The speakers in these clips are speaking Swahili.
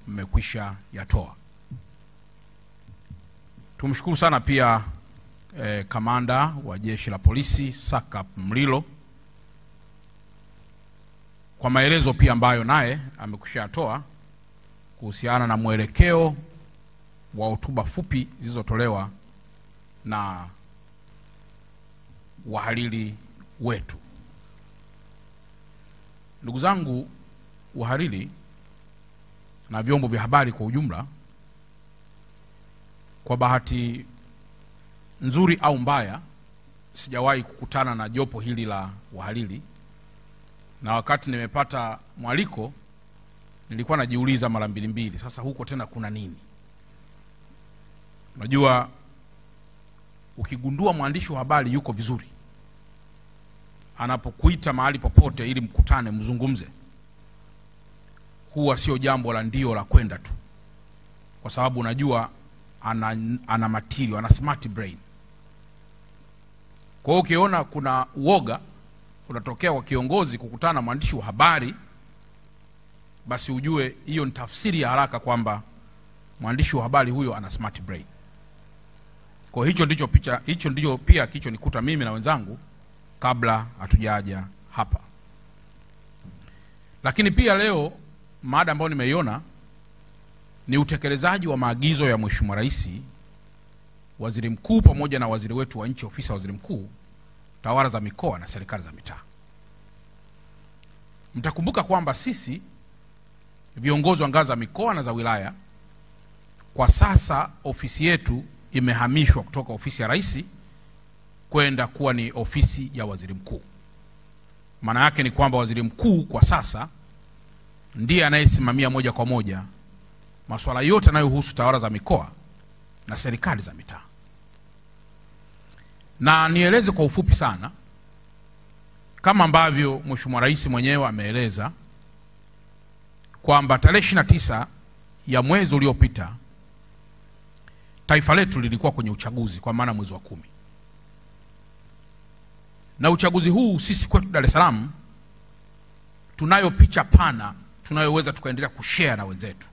mmekwisha yatoa. Tumshukuru sana pia kamanda wa jeshi la polisi Sakap Mlilo kwa maelezo pia ambayo naye amekwisha yatoa kuhusiana na mwelekeo wa hotuba fupi zilizotolewa na wahariri wetu. Ndugu zangu wahariri na vyombo vya habari kwa ujumla, kwa bahati nzuri au mbaya sijawahi kukutana na jopo hili la wahariri, na wakati nimepata mwaliko nilikuwa najiuliza mara mbili, sasa huko tena kuna nini? Unajua, ukigundua mwandishi wa habari yuko vizuri, anapokuita mahali popote ili mkutane mzungumze, huwa sio jambo la ndio la kwenda tu, kwa sababu unajua ana material, ana smart brain. Kwa hiyo ukiona kuna uoga unatokea kwa kiongozi kukutana na mwandishi wa habari, basi ujue hiyo ni tafsiri ya haraka kwamba mwandishi wa habari huyo ana smart brain. Kwa hicho ndicho pia kichonikuta mimi na wenzangu kabla hatujaja hapa. Lakini pia leo mada ambayo nimeiona ni utekelezaji wa maagizo ya Mheshimiwa Rais, Waziri Mkuu pamoja na waziri wetu wa nchi ofisi ya Waziri Mkuu, tawala za mikoa na serikali za mitaa. Mtakumbuka kwamba sisi viongozi wa ngazi za mikoa na za wilaya, kwa sasa ofisi yetu imehamishwa kutoka ofisi ya Rais kwenda kuwa ni ofisi ya Waziri Mkuu. Maana yake ni kwamba Waziri Mkuu kwa sasa ndiye anayesimamia moja kwa moja masuala yote yanayohusu tawala za mikoa na serikali za mitaa. Na nieleze kwa ufupi sana, kama ambavyo Mheshimiwa Rais mwenyewe ameeleza kwamba tarehe 29 ya mwezi uliopita taifa letu lilikuwa kwenye uchaguzi, kwa maana mwezi wa 10. Na uchaguzi huu sisi kwetu Dar es Salaam tunayo picha pana tunayoweza tukaendelea kushare na wenzetu.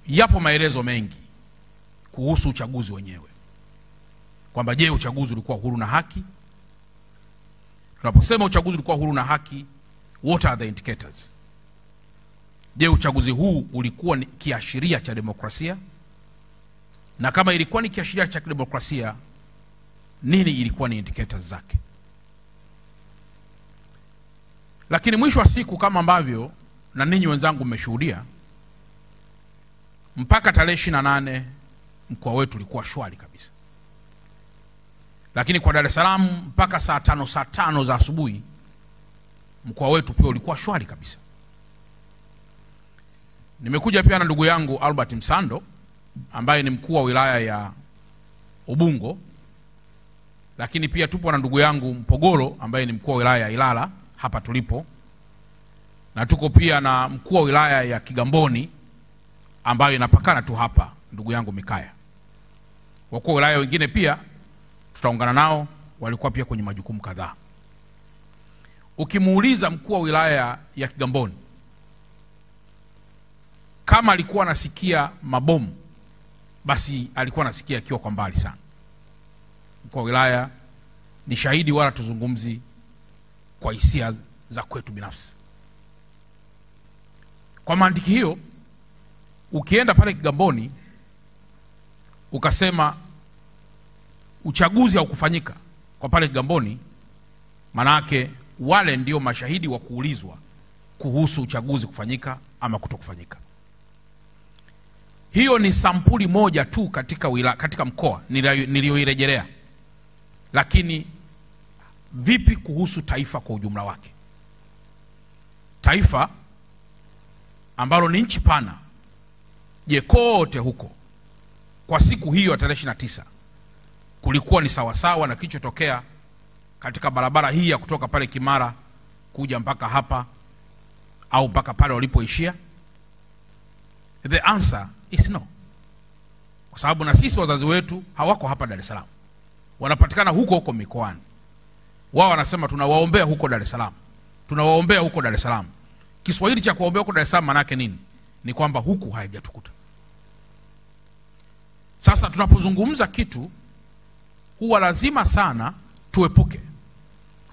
Yapo maelezo mengi kuhusu uchaguzi wenyewe, kwamba je, uchaguzi ulikuwa huru na haki? Tunaposema uchaguzi ulikuwa huru na haki, what are the indicators? Je, uchaguzi huu ulikuwa ni kiashiria cha demokrasia? Na kama ilikuwa ni kiashiria cha demokrasia, nini ilikuwa ni indicators zake? Lakini mwisho wa siku, kama ambavyo na ninyi wenzangu mmeshuhudia, mpaka tarehe 28 mkoa wetu ulikuwa shwari kabisa. Lakini kwa Dar es Salaam mpaka saa 5 za asubuhi mkoa wetu pia ulikuwa shwari kabisa. Nimekuja pia na ndugu yangu Albert Msando ambaye ni mkuu wa wilaya ya Ubungo, lakini pia tupo na ndugu yangu Mpogolo ambaye ni mkuu wa wilaya ya Ilala hapa tulipo, na tuko pia na mkuu wa wilaya ya Kigamboni ambayo inapakana tu hapa, ndugu yangu Mikaya. Wakuu wa wilaya wengine pia tutaungana nao, walikuwa pia kwenye majukumu kadhaa. Ukimuuliza mkuu wa wilaya ya Kigamboni kama alikuwa anasikia mabomu, basi alikuwa anasikia akiwa kwa mbali sana. Mkuu wa wilaya ni shahidi, wala tuzungumzi kwa hisia za kwetu binafsi. Kwa mantiki hiyo, ukienda pale Kigamboni ukasema uchaguzi haukufanyika kwa pale Kigamboni, manake wale ndio mashahidi wa kuulizwa kuhusu uchaguzi kufanyika ama kutokufanyika. Hiyo ni sampuli moja tu katika mkoa niliyoirejelea. Lakini vipi kuhusu taifa kwa ujumla wake? Taifa ambalo ni nchi pana, je, kote huko kwa siku hiyo ya tarehe 29 kulikuwa ni sawasawa na kilichotokea katika barabara hii ya kutoka pale Kimara kuja mpaka hapa au mpaka pale walipoishia? The answer is no. Kwa sababu na sisi wazazi wetu hawako hapa Dar es Salaam, wanapatikana huko mikoani. Wao wanasema tunawaombea huko Dar es Salaam, tunawaombea huko Dar es Salaam. Kiswahili cha kuombea huko Dar es Salaam manake nini? Ni kwamba huku haijatukuta. Sasa tunapozungumza kitu, huwa lazima sana tuepuke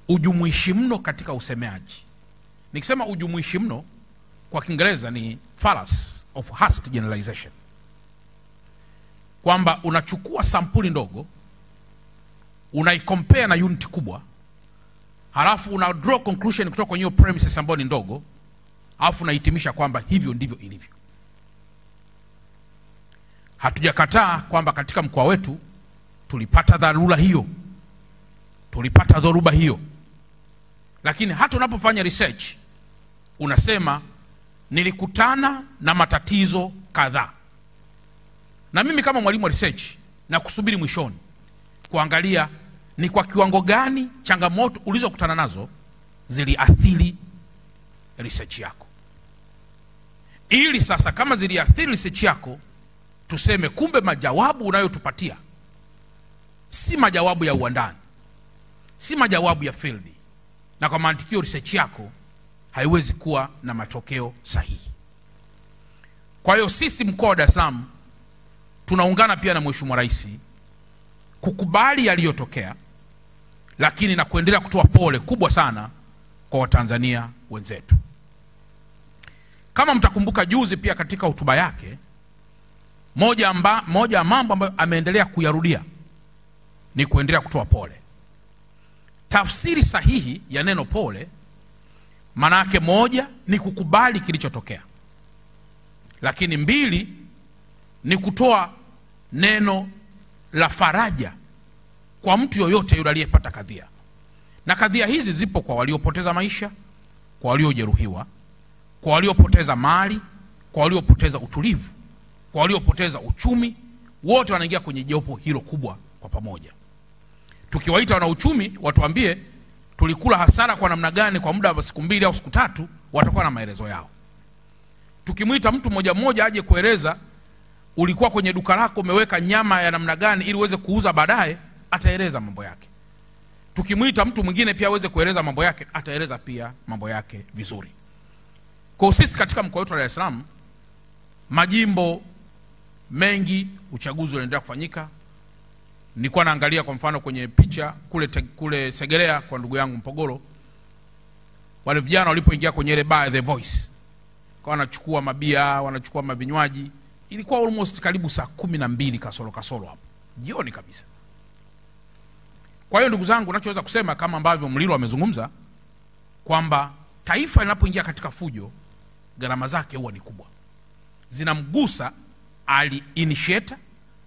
ujumuishi mno katika usemeaji. Nikisema ujumuishi mno kwa Kiingereza ni fallacy of hasty generalization, kwamba unachukua sampuli ndogo unaicompare na unit kubwa, halafu una draw conclusion kutoka kwenye hiyo premises ambayo ni ndogo, halafu unahitimisha kwamba hivyo ndivyo ilivyo. Hatujakataa kwamba katika mkoa wetu tulipata dharura hiyo, tulipata dhoruba hiyo, lakini hata unapofanya research unasema nilikutana na matatizo kadhaa, na mimi kama mwalimu wa research na kusubiri mwishoni kuangalia ni kwa kiwango gani changamoto ulizokutana nazo ziliathiri research yako, ili sasa kama ziliathiri research yako tuseme kumbe majawabu unayotupatia si majawabu ya uandani, si majawabu ya field, na kwa mantikio research yako haiwezi kuwa na matokeo sahihi. Kwa hiyo sisi mkoa wa Dar es Salaam tunaungana pia na Mheshimiwa Rais kukubali yaliyotokea, lakini na kuendelea kutoa pole kubwa sana kwa Watanzania wenzetu. Kama mtakumbuka juzi pia katika hotuba yake, moja ya mambo ambayo ameendelea kuyarudia ni kuendelea kutoa pole. Tafsiri sahihi ya neno pole maana yake moja ni kukubali kilichotokea, lakini mbili ni kutoa neno la faraja kwa mtu yoyote yule aliyepata kadhia. Na kadhia hizi zipo kwa waliopoteza maisha, kwa waliojeruhiwa, kwa waliopoteza mali, kwa waliopoteza utulivu, kwa waliopoteza uchumi. Wote wanaingia kwenye jopo hilo kubwa kwa pamoja. Tukiwaita wana uchumi watuambie tulikula hasara kwa namna gani kwa muda wa siku 2 au siku 3, watakuwa na maelezo yao. Tukimuita mtu mmoja mmoja aje kueleza ulikuwa kwenye duka lako umeweka nyama ya namna gani ili uweze kuuza baadaye, ataeleza mambo yake. Tukimuita mtu mwingine pia aweze kueleza mambo yake, ataeleza pia mambo yake vizuri. Kwa sisi katika mkoa wetu wa Dar es Salaam, majimbo mengi uchaguzi unaendelea kufanyika. Nilikuwa naangalia kwa mfano kwenye picha kule Segerea kwa ndugu yangu Mpogolo, wale vijana walipoingia kwenye ile bar The Voice, kwa wanachukua mabia, wanachukua mavinywaji, ilikuwa almost karibu saa 12 kasoro hapo jioni kabisa. Kwa hiyo ndugu zangu, ninachoweza kusema kama ambavyo Mlilo amezungumza kwamba taifa linapoingia katika fujo, gharama zake huwa ni kubwa. Zinamgusa ali-initiator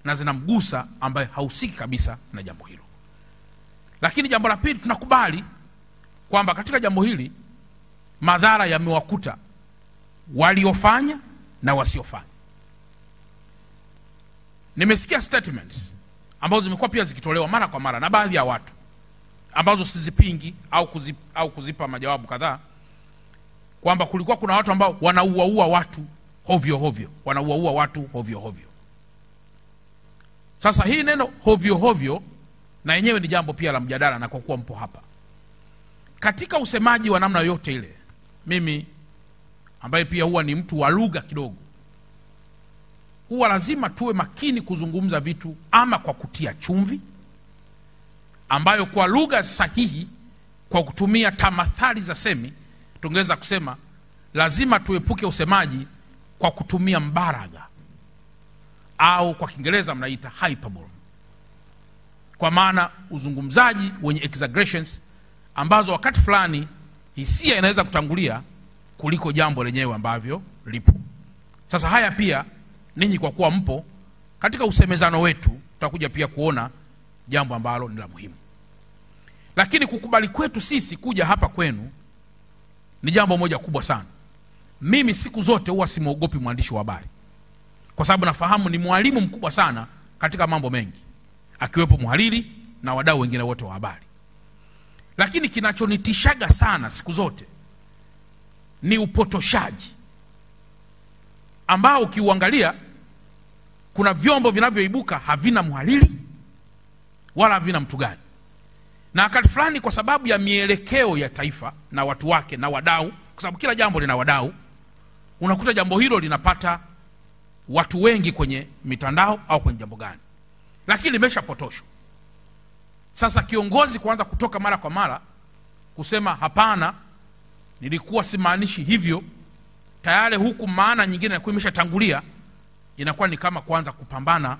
na zinamgusa ambaye hausiki kabisa na jambo hilo. Lakini jambo la pili, tunakubali kwamba katika jambo hili madhara yamewakuta waliofanya na wasiofanya. Nimesikia statements ambazo zimekuwa pia zikitolewa mara kwa mara na baadhi ya watu ambazo sizipingi au kuzipa majawabu kadhaa, kwamba kulikuwa kuna watu ambao wanauaua watu hovyo, wanauaua watu hovyo. Sasa hii neno hovyo na yenyewe ni jambo pia la mjadala, na kwa kuwa mpo hapa katika usemaji wa namna yote ile, mimi ambaye pia huwa ni mtu wa lugha kidogo, huwa lazima tuwe makini kuzungumza vitu ama kwa kutia chumvi, ambayo kwa lugha sahihi, kwa kutumia tamathali za semi, tungeweza kusema lazima tuepuke usemaji kwa kutumia mbaraga, au kwa Kiingereza mnaita hyperbole, kwa maana uzungumzaji wenye exaggerations ambazo wakati fulani hisia inaweza kutangulia kuliko jambo lenyewe ambavyo lipo. Sasa haya pia ninyi kwa kuwa mpo katika usemezano wetu, tutakuja pia kuona jambo ambalo ni la muhimu. Lakini kukubali kwetu sisi kuja hapa kwenu ni jambo moja kubwa sana. Mimi siku zote huwa simuogopi mwandishi wa habari, kwa sababu nafahamu ni mwalimu mkubwa sana katika mambo mengi, akiwepo mhariri na wadau wengine wote wa habari. Lakini kinachonitishaga sana siku zote ni upotoshaji ambao ukiuangalia kuna vyombo vinavyoibuka havina mhariri wala havina mtu gani, na wakati fulani kwa sababu ya mielekeo ya taifa na watu wake na wadau kwa sababu kila jambo lina wadau, unakuta jambo hilo linapata watu wengi kwenye mitandao au kwenye jambo gani, lakini limeshapotoshwa. Sasa kiongozi kuanza kutoka mara kwa mara kusema hapana, nilikuwa simaanishi hivyo, tayari huku maana nyingine inakuwa imeshatangulia, inakuwa ni kama kuanza kupambana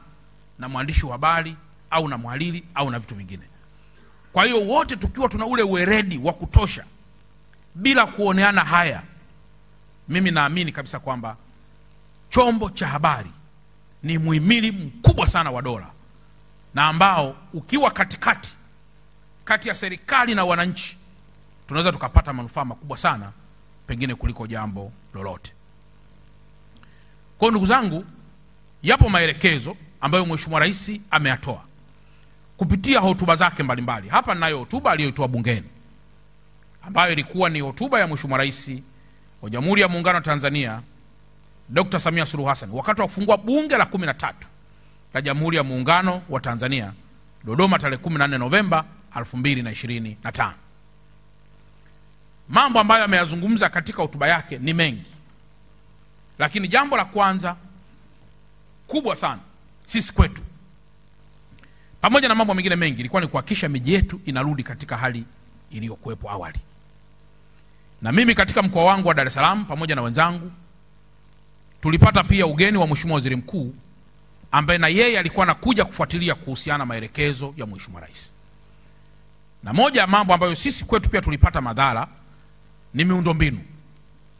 na mwandishi wa habari au na mhariri au na vitu vingine. Kwa hiyo wote tukiwa tuna ule weredi wa kutosha bila kuoneana haya, mimi naamini kabisa kwamba chombo cha habari ni muhimili mkubwa sana wa dola, na ambao ukiwa kati ya serikali na wananchi, tunaweza tukapata manufaa makubwa sana pengine kuliko jambo lolote. Kwa ndugu zangu, yapo maelekezo ambayo Mheshimiwa Rais ameyatoa kupitia hotuba zake mbalimbali. Hapa ninayo hotuba aliyoitoa bungeni, ambayo ilikuwa ni hotuba ya Mheshimiwa Rais wa Jamhuri ya Muungano wa Tanzania Dr. Samia Suluhu Hassan wakati wa kufungua bunge la 13 la Jamhuri ya Muungano wa Tanzania Dodoma tarehe 14 Novemba 2025. Mambo ambayo ameyazungumza katika hotuba yake ni mengi, lakini jambo la kwanza kubwa sana sisi kwetu, pamoja na mambo mengine mengi, ilikuwa ni kuhakikisha miji yetu inarudi katika hali iliyokuwepo awali. Na mimi katika mkoa wangu wa Dar es Salaam pamoja na wenzangu tulipata pia ugeni wa Mheshimiwa Waziri Mkuu, ambaye na yeye alikuwa anakuja kufuatilia kuhusiana na maelekezo ya Mheshimiwa Rais. Na moja ya mambo ambayo sisi kwetu pia tulipata madhara ni miundombinu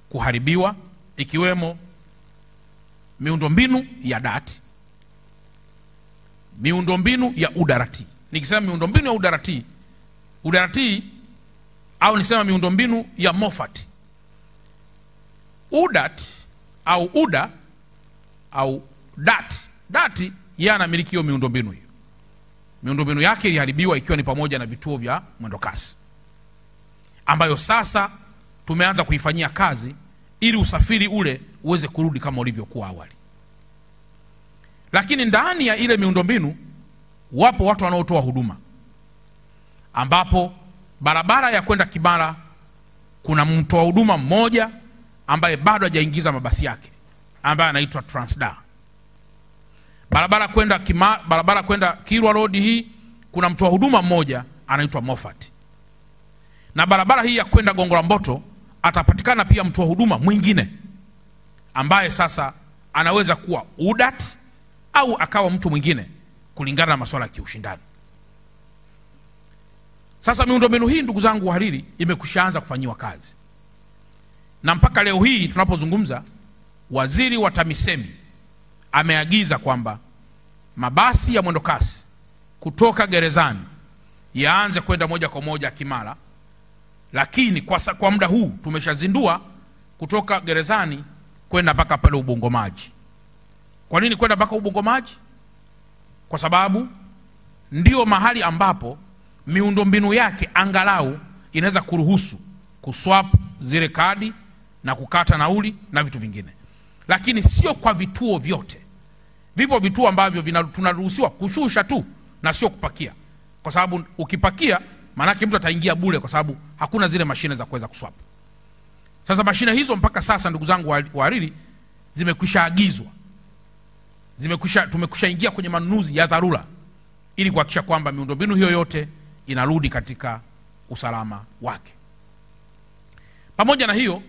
kuharibiwa, ikiwemo miundombinu ya dati, miundombinu ya udarati. Nikisema miundombinu ya udarati au nisema miundombinu ya mofati, udat au uda au dati yeye anamiliki hiyo miundombinu hiyo. Miundombinu yake iliharibiwa, ikiwa ni pamoja na vituo vya mwendokasi, ambayo sasa tumeanza kuifanyia kazi ili usafiri ule uweze kurudi kama ulivyokuwa awali. Lakini ndani ya ile miundombinu wapo watu wanaotoa huduma, ambapo barabara ya kwenda Kimara kuna mtoa huduma mmoja ambaye bado hajaingiza mabasi yake, ambaye anaitwa Transda. Barabara kwenda Kilwa Road hii kuna mtoa huduma mmoja anaitwa Moffat. Na barabara hii ya kwenda Gongo la Mboto atapatikana pia mtoa huduma mwingine ambaye sasa anaweza kuwa udat au akawa mtu mwingine kulingana na masuala ya kiushindani. Sasa miundombinu hii, ndugu zangu wahariri, imekushaanza kufanyiwa kazi. Na mpaka leo hii tunapozungumza, Waziri wa TAMISEMI ameagiza kwamba mabasi ya mwendokasi kutoka gerezani yaanze kwenda moja kwa moja Kimara. Lakini kwa muda huu tumeshazindua kutoka gerezani kwenda mpaka pale Ubungo Maji. Kwa nini kwenda mpaka Ubungo Maji? Kwa sababu ndio mahali ambapo miundombinu yake angalau inaweza kuruhusu kuswap zile kadi na kukata nauli na vitu vingine. Lakini sio kwa vituo vyote. Vipo vituo ambavyo tunaruhusiwa kushusha tu na sio kupakia. Kwa sababu ukipakia manake mtu ataingia bure, kwa sababu hakuna zile mashine za kuweza kuswap. Sasa mashine hizo mpaka sasa, ndugu zangu wahariri, zimekwisha agizwa. Tumekwisha ingia kwenye manunuzi ya dharura ili kuhakikisha kwamba miundombinu hiyo yote inarudi katika usalama wake. Pamoja na hiyo,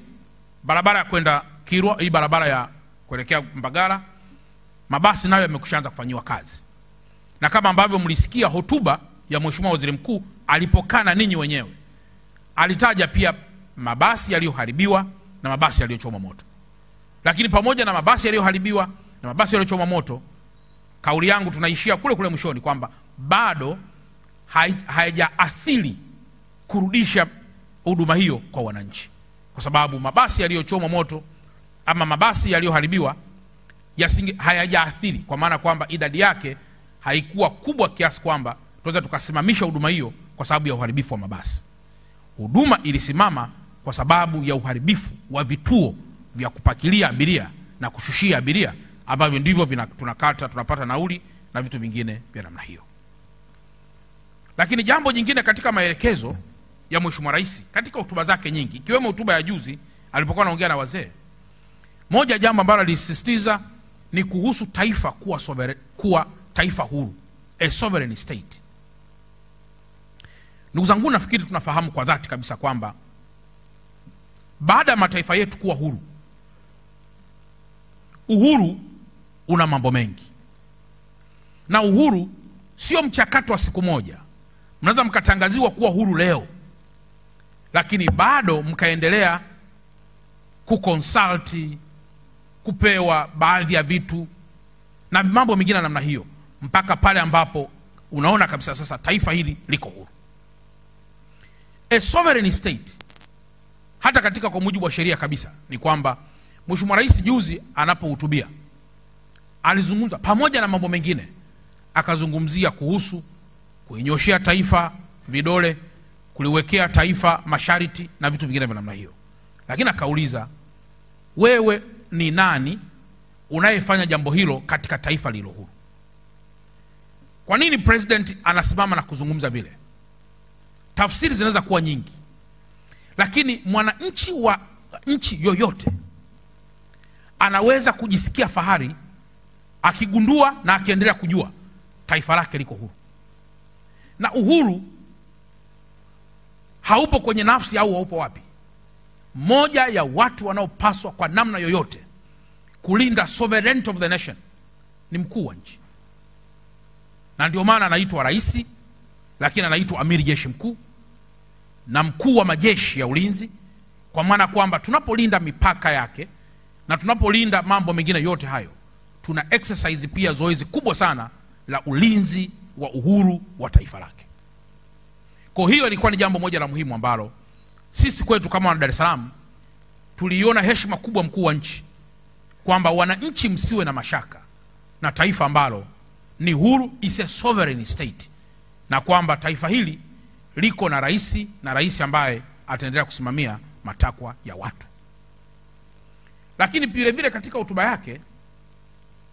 barabara ya kwenda Kilwa, hii barabara ya kuelekea Mbagala, mabasi nayo yamekushaanza kufanyiwa kazi. Na kama ambavyo mlisikia hotuba ya Mheshimiwa Waziri Mkuu alipokana ninyi wenyewe, alitaja pia mabasi yaliyoharibiwa na mabasi yaliyochomwa moto. Lakini pamoja na mabasi yaliyoharibiwa na mabasi yaliyochomwa moto, kauli yangu tunaishia kule mwishoni kwamba bado haijaathiri kurudisha huduma hiyo kwa wananchi. Kwa sababu mabasi yaliyochomwa moto ama mabasi yaliyoharibiwa hayajaathiri, kwa maana kwamba idadi yake haikuwa kubwa kiasi kwamba tunaweza tukasimamisha huduma hiyo kwa sababu ya uharibifu wa mabasi. Huduma ilisimama kwa sababu ya uharibifu wa vituo vya kupakilia abiria na kushushia abiria, ambavyo ndivyo tunapata nauli na vitu vingine vya namna hiyo. Lakini jambo jingine katika maelekezo ya Mheshimiwa Rais katika hotuba zake nyingi, ikiwemo hotuba ya juzi alipokuwa anaongea na wazee, moja jambo ambalo alisisitiza ni kuhusu taifa kuwa taifa huru, a sovereign state. Ndugu zangu, nafikiri tunafahamu kwa dhati kabisa kwamba baada ya mataifa yetu kuwa huru, uhuru una mambo mengi, na uhuru sio mchakato wa siku moja. Mnaweza mkatangaziwa kuwa huru leo, lakini bado mkaendelea kuconsulti, kupewa baadhi ya vitu na mambo mengine namna hiyo, mpaka pale ambapo unaona kabisa sasa taifa hili liko huru. A sovereign state, hata katika kwa mujibu wa sheria kabisa, ni kwamba Mheshimiwa Rais juzi anapohutubia alizungumza pamoja na mambo mengine, akazungumzia kuhusu kuinyoshea taifa vidole, kuliwekea taifa masharti na vitu vingine vya namna hiyo. Lakini akauliza, wewe ni nani unayefanya jambo hilo katika taifa lilo huru? Kwa nini president anasimama na kuzungumza vile? Tafsiri zinaweza kuwa nyingi, lakini mwananchi wa nchi yoyote anaweza kujisikia fahari akigundua na akiendelea kujua taifa lake liko huru. Na uhuru haupo kwenye nafsi au haupo wapi. Moja ya watu wanaopaswa kwa namna yoyote kulinda sovereignty of the nation ni mkuu wa nchi, na ndio maana anaitwa rais, lakini anaitwa amiri jeshi mkuu na mkuu wa majeshi ya ulinzi, kwa maana kwamba tunapolinda mipaka yake na tunapolinda mambo mengine yote hayo, tuna exercise pia zoezi kubwa sana la ulinzi wa uhuru wa taifa lake. Kwa hiyo ilikuwa ni jambo moja la muhimu ambalo sisi kwetu kama wana Dar es Salaam tuliona heshima kubwa mkuu wa nchi, kwamba wananchi msiwe na mashaka na taifa ambalo ni huru, is a sovereign state, na kwamba taifa hili liko na rais, na rais ambaye ataendelea kusimamia matakwa ya watu. Lakini vile vile katika hotuba yake,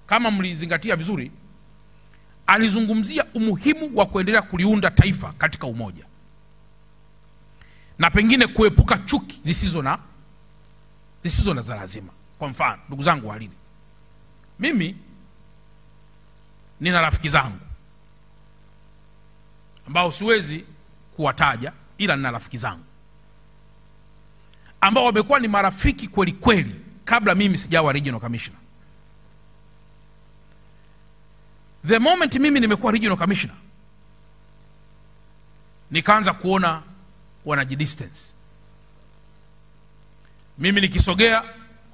kama mlizingatia vizuri, alizungumzia umuhimu wa kuendelea kuliunda taifa katika umoja, na pengine kuepuka chuki zisizo na za lazima. Kwa mfano, ndugu zangu walini, mimi nina rafiki zangu ambao siwezi kuwataja, ila nina rafiki zangu ambao wamekuwa ni marafiki kweli kweli kabla mimi sijawa regional commissioner. The moment mimi nimekuwa regional commissioner, nikaanza kuona wanajidistance. Mimi nikisogea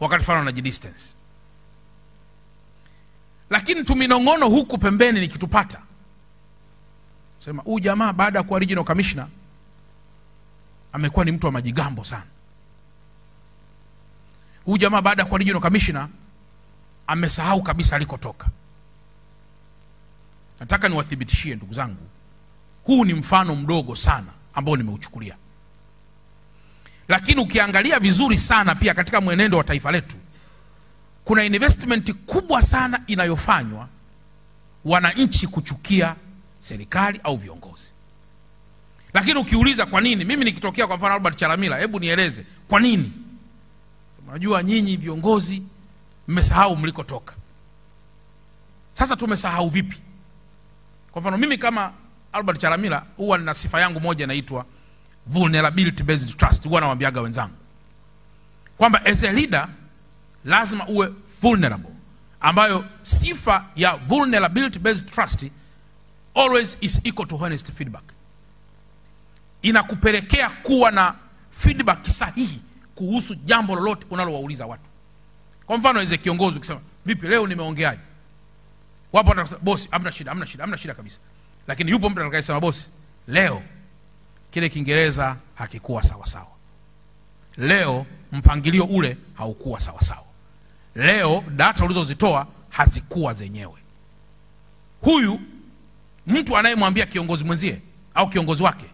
wakati fulani wanajidistance, lakini tuminongono huku pembeni nikitupata, sema huyu jamaa baada ya kuwa regional commissioner amekuwa ni mtu wa majigambo sana. Huyu jamaa baada ya kuwa regional commissioner amesahau kabisa alikotoka. Nataka niwathibitishie ndugu zangu, huu ni mfano mdogo sana ambao nimeuchukulia, lakini ukiangalia vizuri sana pia katika mwenendo wa taifa letu, kuna investment kubwa sana inayofanywa wananchi kuchukia serikali au viongozi. Lakini ukiuliza kwa nini, mimi nikitokea kwa mfano Albert Chalamila, hebu nieleze kwa nini? Unajua nyinyi viongozi mmesahau mlikotoka. Sasa tumesahau vipi? Kwa mfano mimi kama Albert Chalamila huwa nina sifa yangu moja inaitwa vulnerability based trust. Huwa nawaambiaga wenzangu kwamba as a leader lazima uwe vulnerable, ambayo sifa ya vulnerability based trust always is equal to honest feedback. Inakupelekea kuwa na feedback sahihi kuhusu jambo lolote unalowauliza watu. Kwa mfano as a kiongozi ukisema, vipi leo nimeongeaje? Wapo watasema, bosi hamna shida kabisa. Lakini yupo mtu atakayesema, bosi leo kile Kiingereza hakikuwa sawa sawa. Leo mpangilio ule haukuwa sawa sawa. Leo data ulizozitoa hazikuwa zenyewe. Huyu mtu anayemwambia kiongozi mwenzie au kiongozi wake,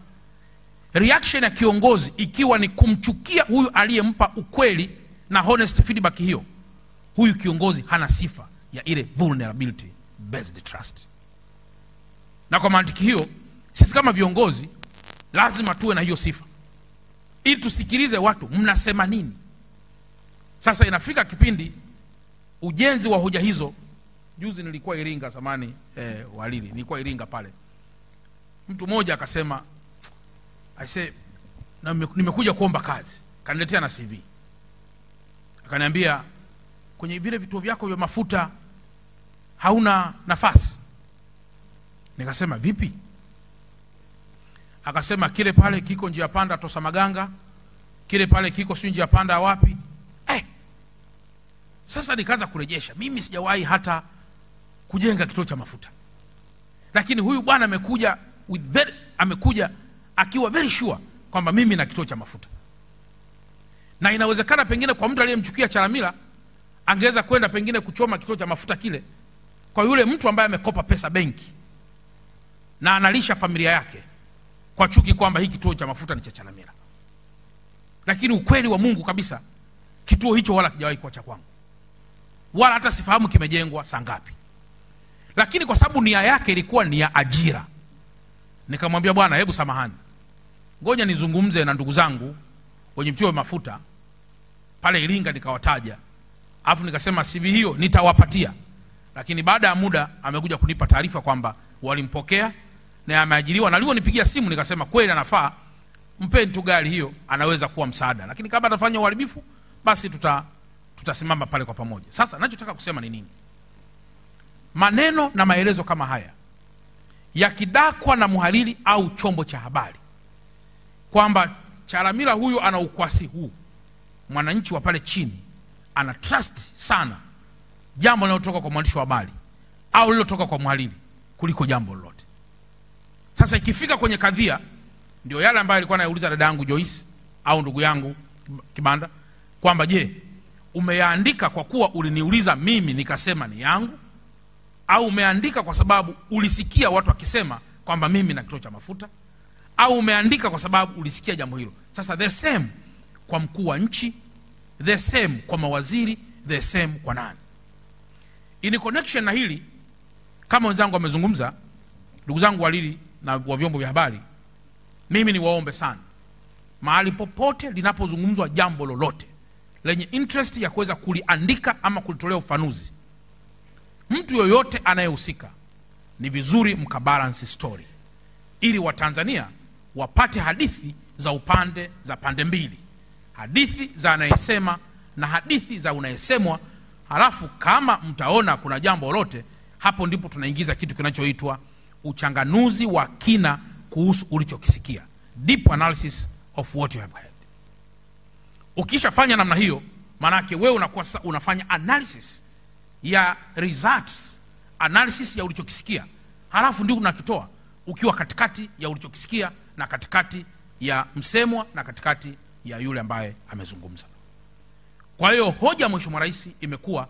reaction ya kiongozi ikiwa ni kumchukia huyu aliyempa ukweli na honest feedback hiyo, huyu kiongozi hana sifa ya ile vulnerability based trust. Na kwa mantiki hiyo, sisi kama viongozi lazima tuwe na hiyo sifa, ili tusikilize watu mnasema nini, Sasa inafika kipindi ujenzi wa hoja hizo. Juzi nilikuwa Iringa zamani, Walili, nilikuwa Iringa pale. Mtu mmoja akasema, nimekuja kuomba kazi. Kaniletea na CV. Akaniambia, kwenye vile vituo vyako vya mafuta hauna nafasi. Nikasema, vipi? Akasema, kile pale kiko njia panda Tosa Maganga, kile pale kiko si njia panda wapi. Sasa nikaanza kurejesha, mimi sijawahi hata kujenga kituo cha mafuta. Lakini huyu bwana amekuja akiwa very sure kwamba mimi na kituo cha mafuta. Na inawezekana pengine kwa mtu aliyemchukia Chalamila angeweza kwenda pengine kuchoma kituo cha mafuta kile kwa yule mtu ambaye amekopa pesa benki na analisha familia yake kwa chuki kwamba hiki kituo cha mafuta ni cha Chalamila. Lakini ukweli wa Mungu kabisa, kituo hicho wala kijawahi kuwa cha kwangu, wala hata sifahamu kimejengwa saa ngapi. Lakini kwa sababu nia yake ilikuwa ni ya ajira, nikamwambia, bwana, hebu samahani, ngoja nizungumze na ndugu zangu wenye vituo vya mafuta pale Iringa. Nikawataja, alafu nikasema CV hiyo nitawapatia. Lakini baada ya muda amekuja kunipa taarifa kwamba walimpokea na ameajiriwa. Na aliponipigia simu nikasema, kweli anafaa, mpeni tu gari hiyo, anaweza kuwa msaada. Lakini kama atafanya uharibifu, basi tutasimama pale kwa pamoja. Sasa ninachotaka kusema ni nini? Maneno na maelezo kama haya yakidakwa na mhariri au chombo cha habari kwamba Chalamila huyu ana ukwasi huu, mwananchi wa pale chini ana trust sana jambo linalotoka kwa mwandishi wa habari au lilotoka kwa mhariri kuliko jambo lolote. Sasa ikifika kwenye kadhia, ndio yale ambayo alikuwa anauliza dada yangu Joyce au ndugu yangu Kibanda kwamba, je, umeandika kwa kuwa uliniuliza mimi nikasema ni yangu, au umeandika kwa sababu ulisikia watu wakisema kwamba mimi na kituo cha mafuta, au umeandika kwa sababu ulisikia jambo hilo? Sasa the same kwa mkuu wa nchi, the same kwa mawaziri, the same kwa nani? In connection na hili, kama wenzangu wamezungumza, ndugu zangu Walili na wa vyombo vya habari, mimi ni waombe sana, mahali popote linapozungumzwa jambo lolote lenye interest ya kuweza kuliandika ama kulitolea ufanuzi, mtu yoyote anayehusika, ni vizuri mkabalance story ili Watanzania wapate hadithi za pande mbili, hadithi za anayesema na hadithi za unayesemwa. Halafu kama mtaona kuna jambo lolote, hapo ndipo tunaingiza kitu kinachoitwa uchanganuzi wa kina kuhusu ulichokisikia, deep analysis of what you have heard. Ukishafanya namna hiyo, maana yake wewe unakuwa unafanya analysis ya results, analysis ya ulichokisikia, halafu ndio unakitoa ukiwa katikati ya ulichokisikia na katikati ya msemwa na katikati ya yule ambaye amezungumza. Kwa hiyo hoja Mheshimiwa Rais imekuwa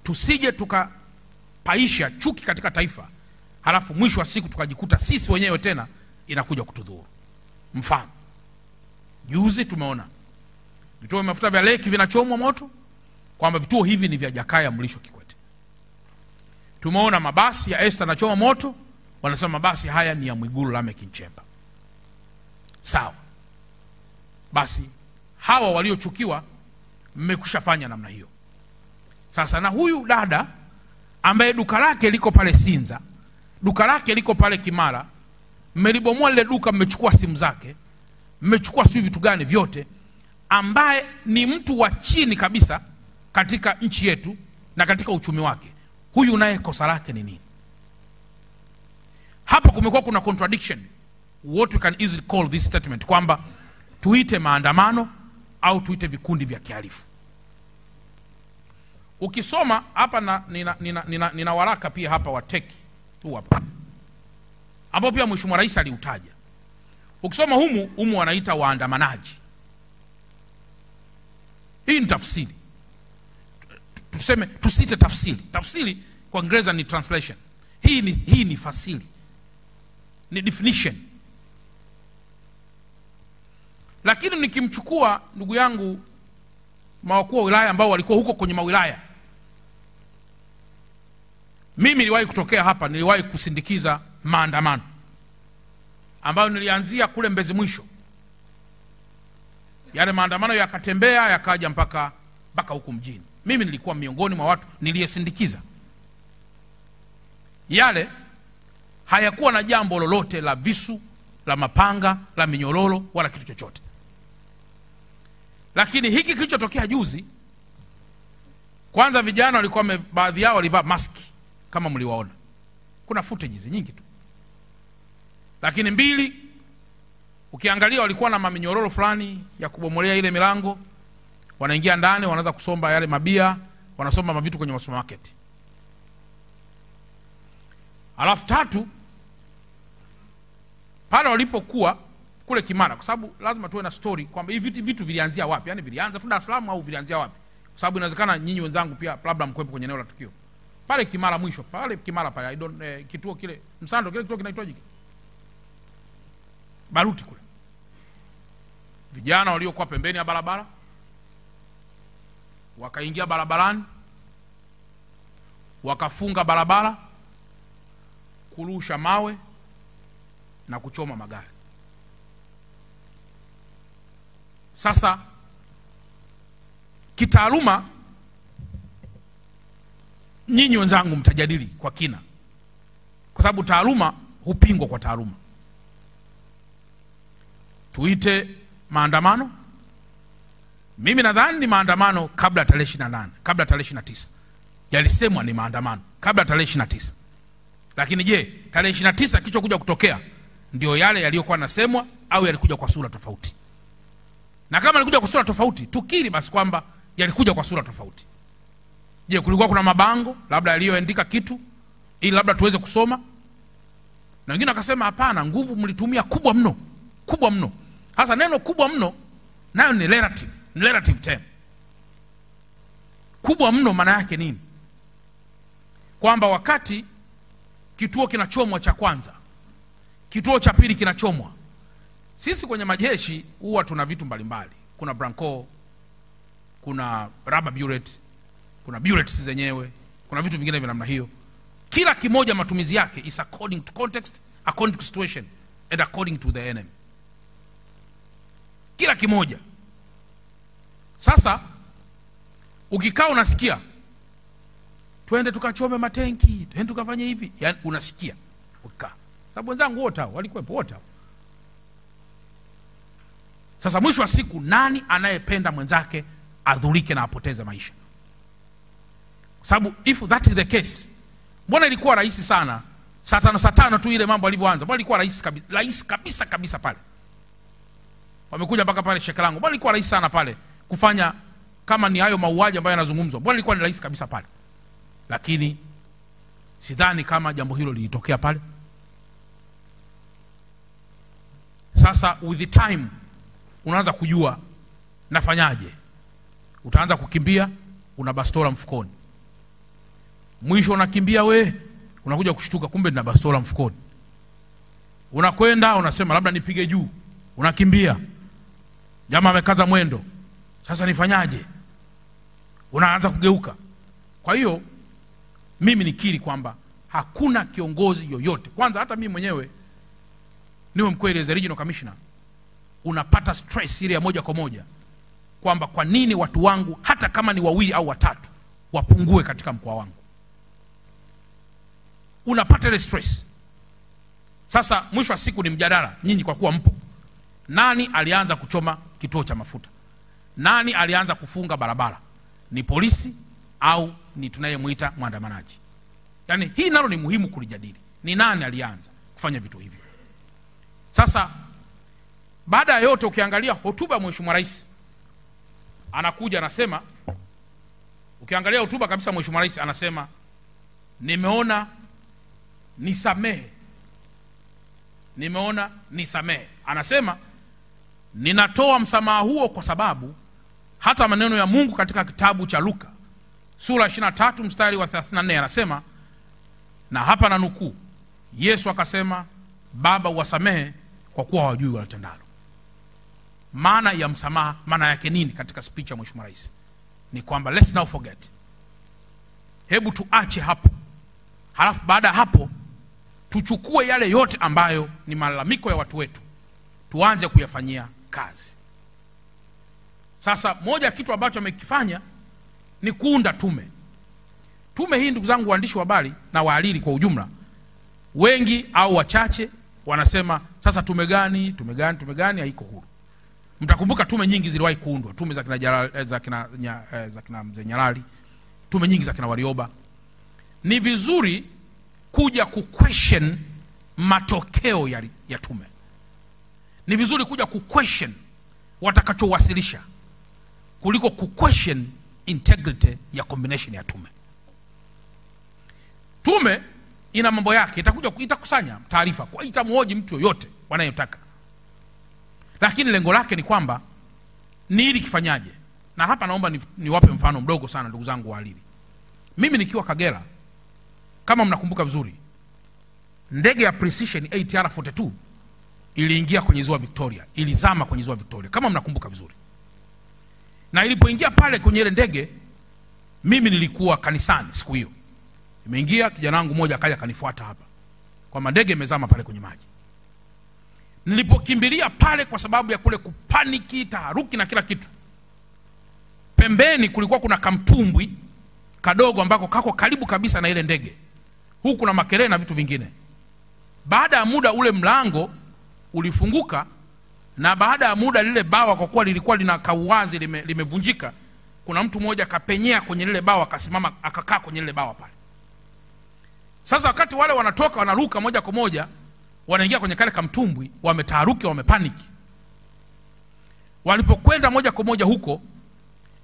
tusije tukapaisha chuki katika taifa, halafu mwisho wa siku tukajikuta sisi wenyewe tena inakuja kutudhuru. Mfano, juzi tumeona vituo vya mafuta vya Leki vinachomwa moto, kwamba vituo hivi ni vya Jakaya Mrisho Kikwete. Tumeona mabasi ya Esther yanachoma moto, wanasema mabasi haya ni ya Mwigulu Lameck Nchemba. Sawa, basi hawa waliochukiwa mmekushafanya namna hiyo. Sasa na huyu dada ambaye duka lake liko pale Sinza, duka lake liko pale Kimara, mmelibomoa lile duka, mmechukua simu zake, mmechukua sio vitu gani vyote, ambaye ni mtu wa chini kabisa katika nchi yetu na katika uchumi wake. Huyu naye kosa lake ni nini? Hapa kumekuwa kuna contradiction, what we can easily call this statement, kwamba tuite maandamano au tuite vikundi vya kihalifu. Ukisoma hapa nina waraka pia hapa wa teki tu hapa, ambao pia Mheshimiwa Rais aliutaja. Ukisoma humu wanaita waandamanaji. Hii ni tafsiri. Tuseme tusite tafsiri. Tafsiri kwa Kiingereza ni translation. Hii ni fasili. Ni definition. Lakini nikimchukua ndugu yangu mawakuu wa wilaya ambao walikuwa huko kwenye mawilaya, mimi niliwahi kutokea hapa, niliwahi kusindikiza maandamano ambayo nilianzia kule Mbezi Mwisho. Yale maandamano yakatembea yakaja mpaka mpaka huku mjini. Mimi nilikuwa miongoni mwa watu niliyesindikiza. Yale hayakuwa na jambo lolote la visu, la mapanga, la minyororo wala kitu chochote. Lakini hiki kilichotokea juzi, kwanza vijana walikuwa baadhi yao walivaa maski kama mliwaona. Kuna footage nyingi tu. Lakini mbili, ukiangalia walikuwa na maminyororo fulani ya kubomolea ile milango. Wanaingia ndani, wanaanza kusomba yale mabia, wanasomba mavitu kwenye supermarket. Alafu tatu, pale walipokuwa kule Kimara, kwa sababu lazima tuwe na story kwamba hivi vitu vilianzia wapi? Yaani vilianza tu Dar es Salaam au vilianzia wapi? Kwa sababu inawezekana nyinyi wenzangu pia labda mkwepo kwenye eneo la tukio. Pale Kimara mwisho, pale Kimara pale kituo kile, Msando kile kituo kinaitwaje? Baruti kule. Vijana waliokuwa pembeni ya barabara wakaingia barabarani, wakafunga barabara, kurusha mawe na kuchoma magari. Sasa kitaaluma, nyinyi wenzangu mtajadili kwa kina, kwa sababu taaluma hupingwa kwa taaluma. Tuite maandamano. Mimi nadhani ni maandamano kabla tarehe 28, kabla tarehe 29. Yalisemwa ni maandamano kabla tarehe 29. Lakini je, tarehe 29 kicho kuja kutokea ndio yale yaliyokuwa nasemwa au yalikuja kwa sura tofauti? Na kama yalikuja kwa sura tofauti, tukiri basi kwamba yalikuja kwa sura tofauti. Je, kulikuwa kuna mabango labda yaliyoandika kitu ili labda tuweze kusoma? Na wengine wakasema hapana, nguvu mlitumia kubwa mno, kubwa mno. Hasa neno kubwa mno nayo ni relative term. Kubwa mno maana yake nini? Kwamba wakati kituo kinachomwa cha kwanza, kituo cha pili kinachomwa, sisi kwenye majeshi huwa tuna vitu mbalimbali. Kuna branco, kuna rubber bullet, kuna bullets zenyewe, kuna vitu vingine vya namna hiyo. Kila kimoja matumizi yake is according to context, according to situation and according to the enemy. Kila kimoja. Sasa ukikaa unasikia twende tukachome matenki, twende tukafanye hivi, yani unasikia ukikaa. Sababu wenzangu wote hao walikuwepo wote hao. Sasa mwisho wa siku, nani anayependa mwenzake adhurike na apoteze maisha? Sababu if that is the case, mbona ilikuwa rahisi sana saa 5 tu ile mambo alivyoanza? Mbona ilikuwa rahisi kabisa pale? Wamekuja mpaka pale Shekelango. Mbona ilikuwa rahisi sana pale kufanya kama ni hayo mauaji ambayo yanazungumzwa? Mbona ilikuwa ni rahisi kabisa pale? Lakini sidhani kama jambo hilo lilitokea pale. Sasa with the time unaanza kujua nafanyaje. Utaanza kukimbia, una bastola mfukoni. Mwisho unakimbia unakuja kushtuka kumbe nina bastola mfukoni. Unakwenda unasema labda nipige juu. Unakimbia. Jamaa amekaza mwendo. Sasa nifanyaje? Unaanza kugeuka. Kwa hiyo mimi nikiri kwamba hakuna kiongozi yoyote, kwanza hata mimi mwenyewe niwe mkweli as a regional commissioner, unapata stress ile ya moja kwa moja kwamba kwa nini watu wangu hata kama ni 2 au 3 wapungue katika mkoa wangu. Unapata ile stress. Sasa mwisho wa siku ni mjadala, nyinyi kwa kuwa mpo. Nani alianza kuchoma kituo cha mafuta? Nani alianza kufunga barabara? Ni polisi au ni tunayemuita maandamanaji? Yaani hii nalo ni muhimu kulijadili. Ni nani alianza kufanya vitu hivyo? Sasa baada ya yote, ukiangalia hotuba ya Mheshimiwa Rais, anakuja anasema, ukiangalia hotuba kabisa Mheshimiwa Rais anasema nimeona nisamehe. Anasema ninatoa msamaha huo kwa sababu hata maneno ya Mungu katika kitabu cha Luka sura 23 mstari wa 34 anasema, na hapa na nukuu, Yesu akasema, Baba uwasamehe kwa kuwa hawajui watendalo. Maana ya msamaha, maana yake nini katika speech ya Mheshimiwa Rais? Ni kwamba let's now forget. Hebu tuache hapo. Halafu baada hapo tuchukue yale yote ambayo ni malalamiko ya watu wetu, tuanze kuyafanyia kazi. Sasa moja kitu ambacho amekifanya ni kuunda tume. Tume hii, ndugu zangu waandishi wa habari na wahariri kwa ujumla, wengi au wachache wanasema sasa tume gani haiko huru. Mtakumbuka tume nyingi ziliwahi kuundwa, tume za kina Mzee Nyalali, tume nyingi za kina Warioba. Ni vizuri kuja kuquestion matokeo ya tume. Ni vizuri kuja kuquestion watakachowasilisha kuliko kuquestion integrity ya combination ya tume. Tume ina mambo yake, itakusanya taarifa, itamhoji mtu yoyote wanayotaka. Lakini lengo lake ni kwamba ni ili kifanyaje. Na hapa naomba niwape mfano mdogo sana, ndugu zangu wahariri. Mimi nikiwa Kagera, kama mnakumbuka vizuri, ndege ya Precision ATR42 iliingia kwenye ziwa Victoria, ilizama kwenye ziwa Victoria, kama mnakumbuka vizuri. Na ilipoingia pale kwenye ile ndege, mimi nilikuwa kanisani siku hiyo. Nimeingia, kijana wangu mmoja akaja kanifuata hapa kwa ndege imezama pale kwenye maji. Nilipokimbilia pale kwa sababu ya kule kupaniki, taharuki na kila kitu, pembeni kulikuwa kuna kamtumbwi kadogo ambako kako karibu kabisa na ile ndege. Huku na makelele na vitu vingine. Baada ya muda ule mlango ulifunguka, na baada ya muda lile bawa, kwa kuwa lilikuwa lina kauwazi limevunjika, kuna mtu mmoja kapenyea kwenye lile bawa, akasimama akakaa kwenye lile bawa pale. Sasa wakati wale wanatoka wanaruka moja kwa moja wanaingia kwenye kale kamtumbwi, wametaharuki, wamepaniki. Walipokwenda moja kwa moja huko,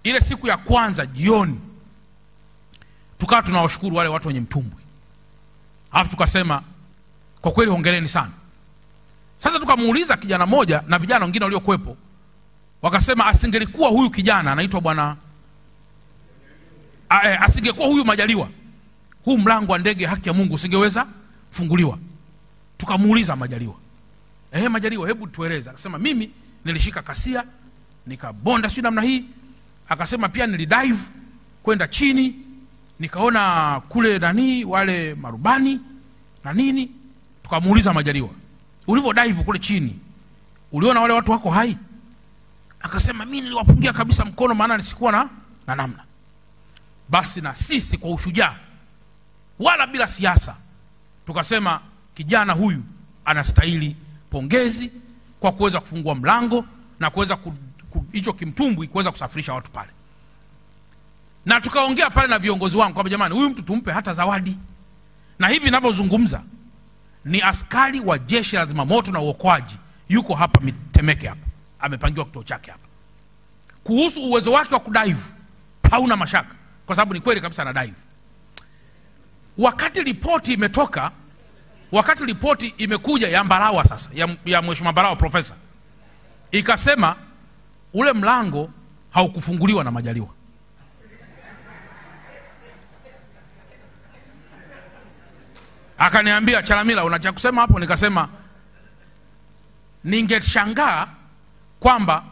ile siku ya kwanza jioni, tukawa tunawashukuru wale watu wenye mtumbwi. Alafu tukasema kwa kweli hongereni sana. Sasa tukamuuliza kijana moja na vijana wengine waliokuepo, wakasema asingelikuwa huyu kijana anaitwa bwana asingekuwa huyu Majaliwa, huu mlango wa ndege haki ya Mungu usingeweza funguliwa. Tukamuuliza Majaliwa, Majaliwa, hebu tueleza. Akasema mimi nilishika kasia nikabonda sio namna hii. Akasema pia nilidive kwenda chini, nikaona kule wale marubani na nini. Tukamuuliza Majaliwa, ulivyo dive kule chini uliona wale watu wako hai? Akasema mimi niliwapungia kabisa mkono, maana nisikuwa na namna. Basi na sisi kwa ushujaa wala bila siasa tukasema kijana huyu anastahili pongezi kwa kuweza kufungua mlango na kuweza hicho kimtumbwi kuweza kusafirisha watu pale. Na tukaongea pale na viongozi wangu kwamba jamani, huyu mtu tumpe hata zawadi. Na hivi ninavyozungumza ni askari wa jeshi la zimamoto na uokoaji, yuko hapa Temeke hapa, amepangiwa kituo chake hapa. Kuhusu uwezo wake wa kudive hauna mashaka, kwa sababu ni kweli kabisa na dive. Wakati ripoti imetoka, wakati ripoti imekuja ya Mbarawa sasa, ya Mheshimiwa Mbarawa profesa, ikasema ule mlango haukufunguliwa na Majaliwa. Akaniambia, Chalamila, unacha kusema hapo? Nikasema ningeshangaa kwamba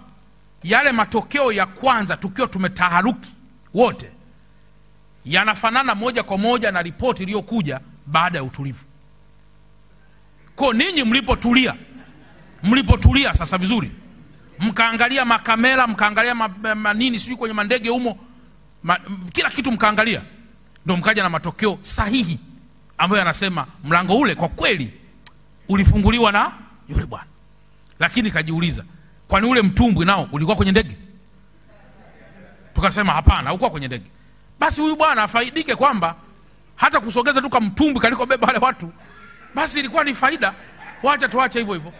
yale matokeo ya kwanza tukio tumetaharuki wote yanafanana moja kwa moja na ripoti iliyokuja baada ya utulivu. Kwa ninyi mlipotulia sasa vizuri, mkaangalia makamera, mkaangalia manini sio kwenye mandege humo, kila kitu mkaangalia, ndio mkaja na matokeo sahihi ambayo yanasema mlango ule kwa kweli ulifunguliwa na yule bwana. Lakini kajiuliza, kwani ule mtumbwi nao ulikuwa kwenye ndege? Tukasema hapana, haukuwa kwenye ndege. Basi huyu bwana afaidike kwamba hata kusogeza tu kama mtumbwi kalikobeba wale watu, basi ilikuwa ni faida. Wacha tuache hivyo hivyo.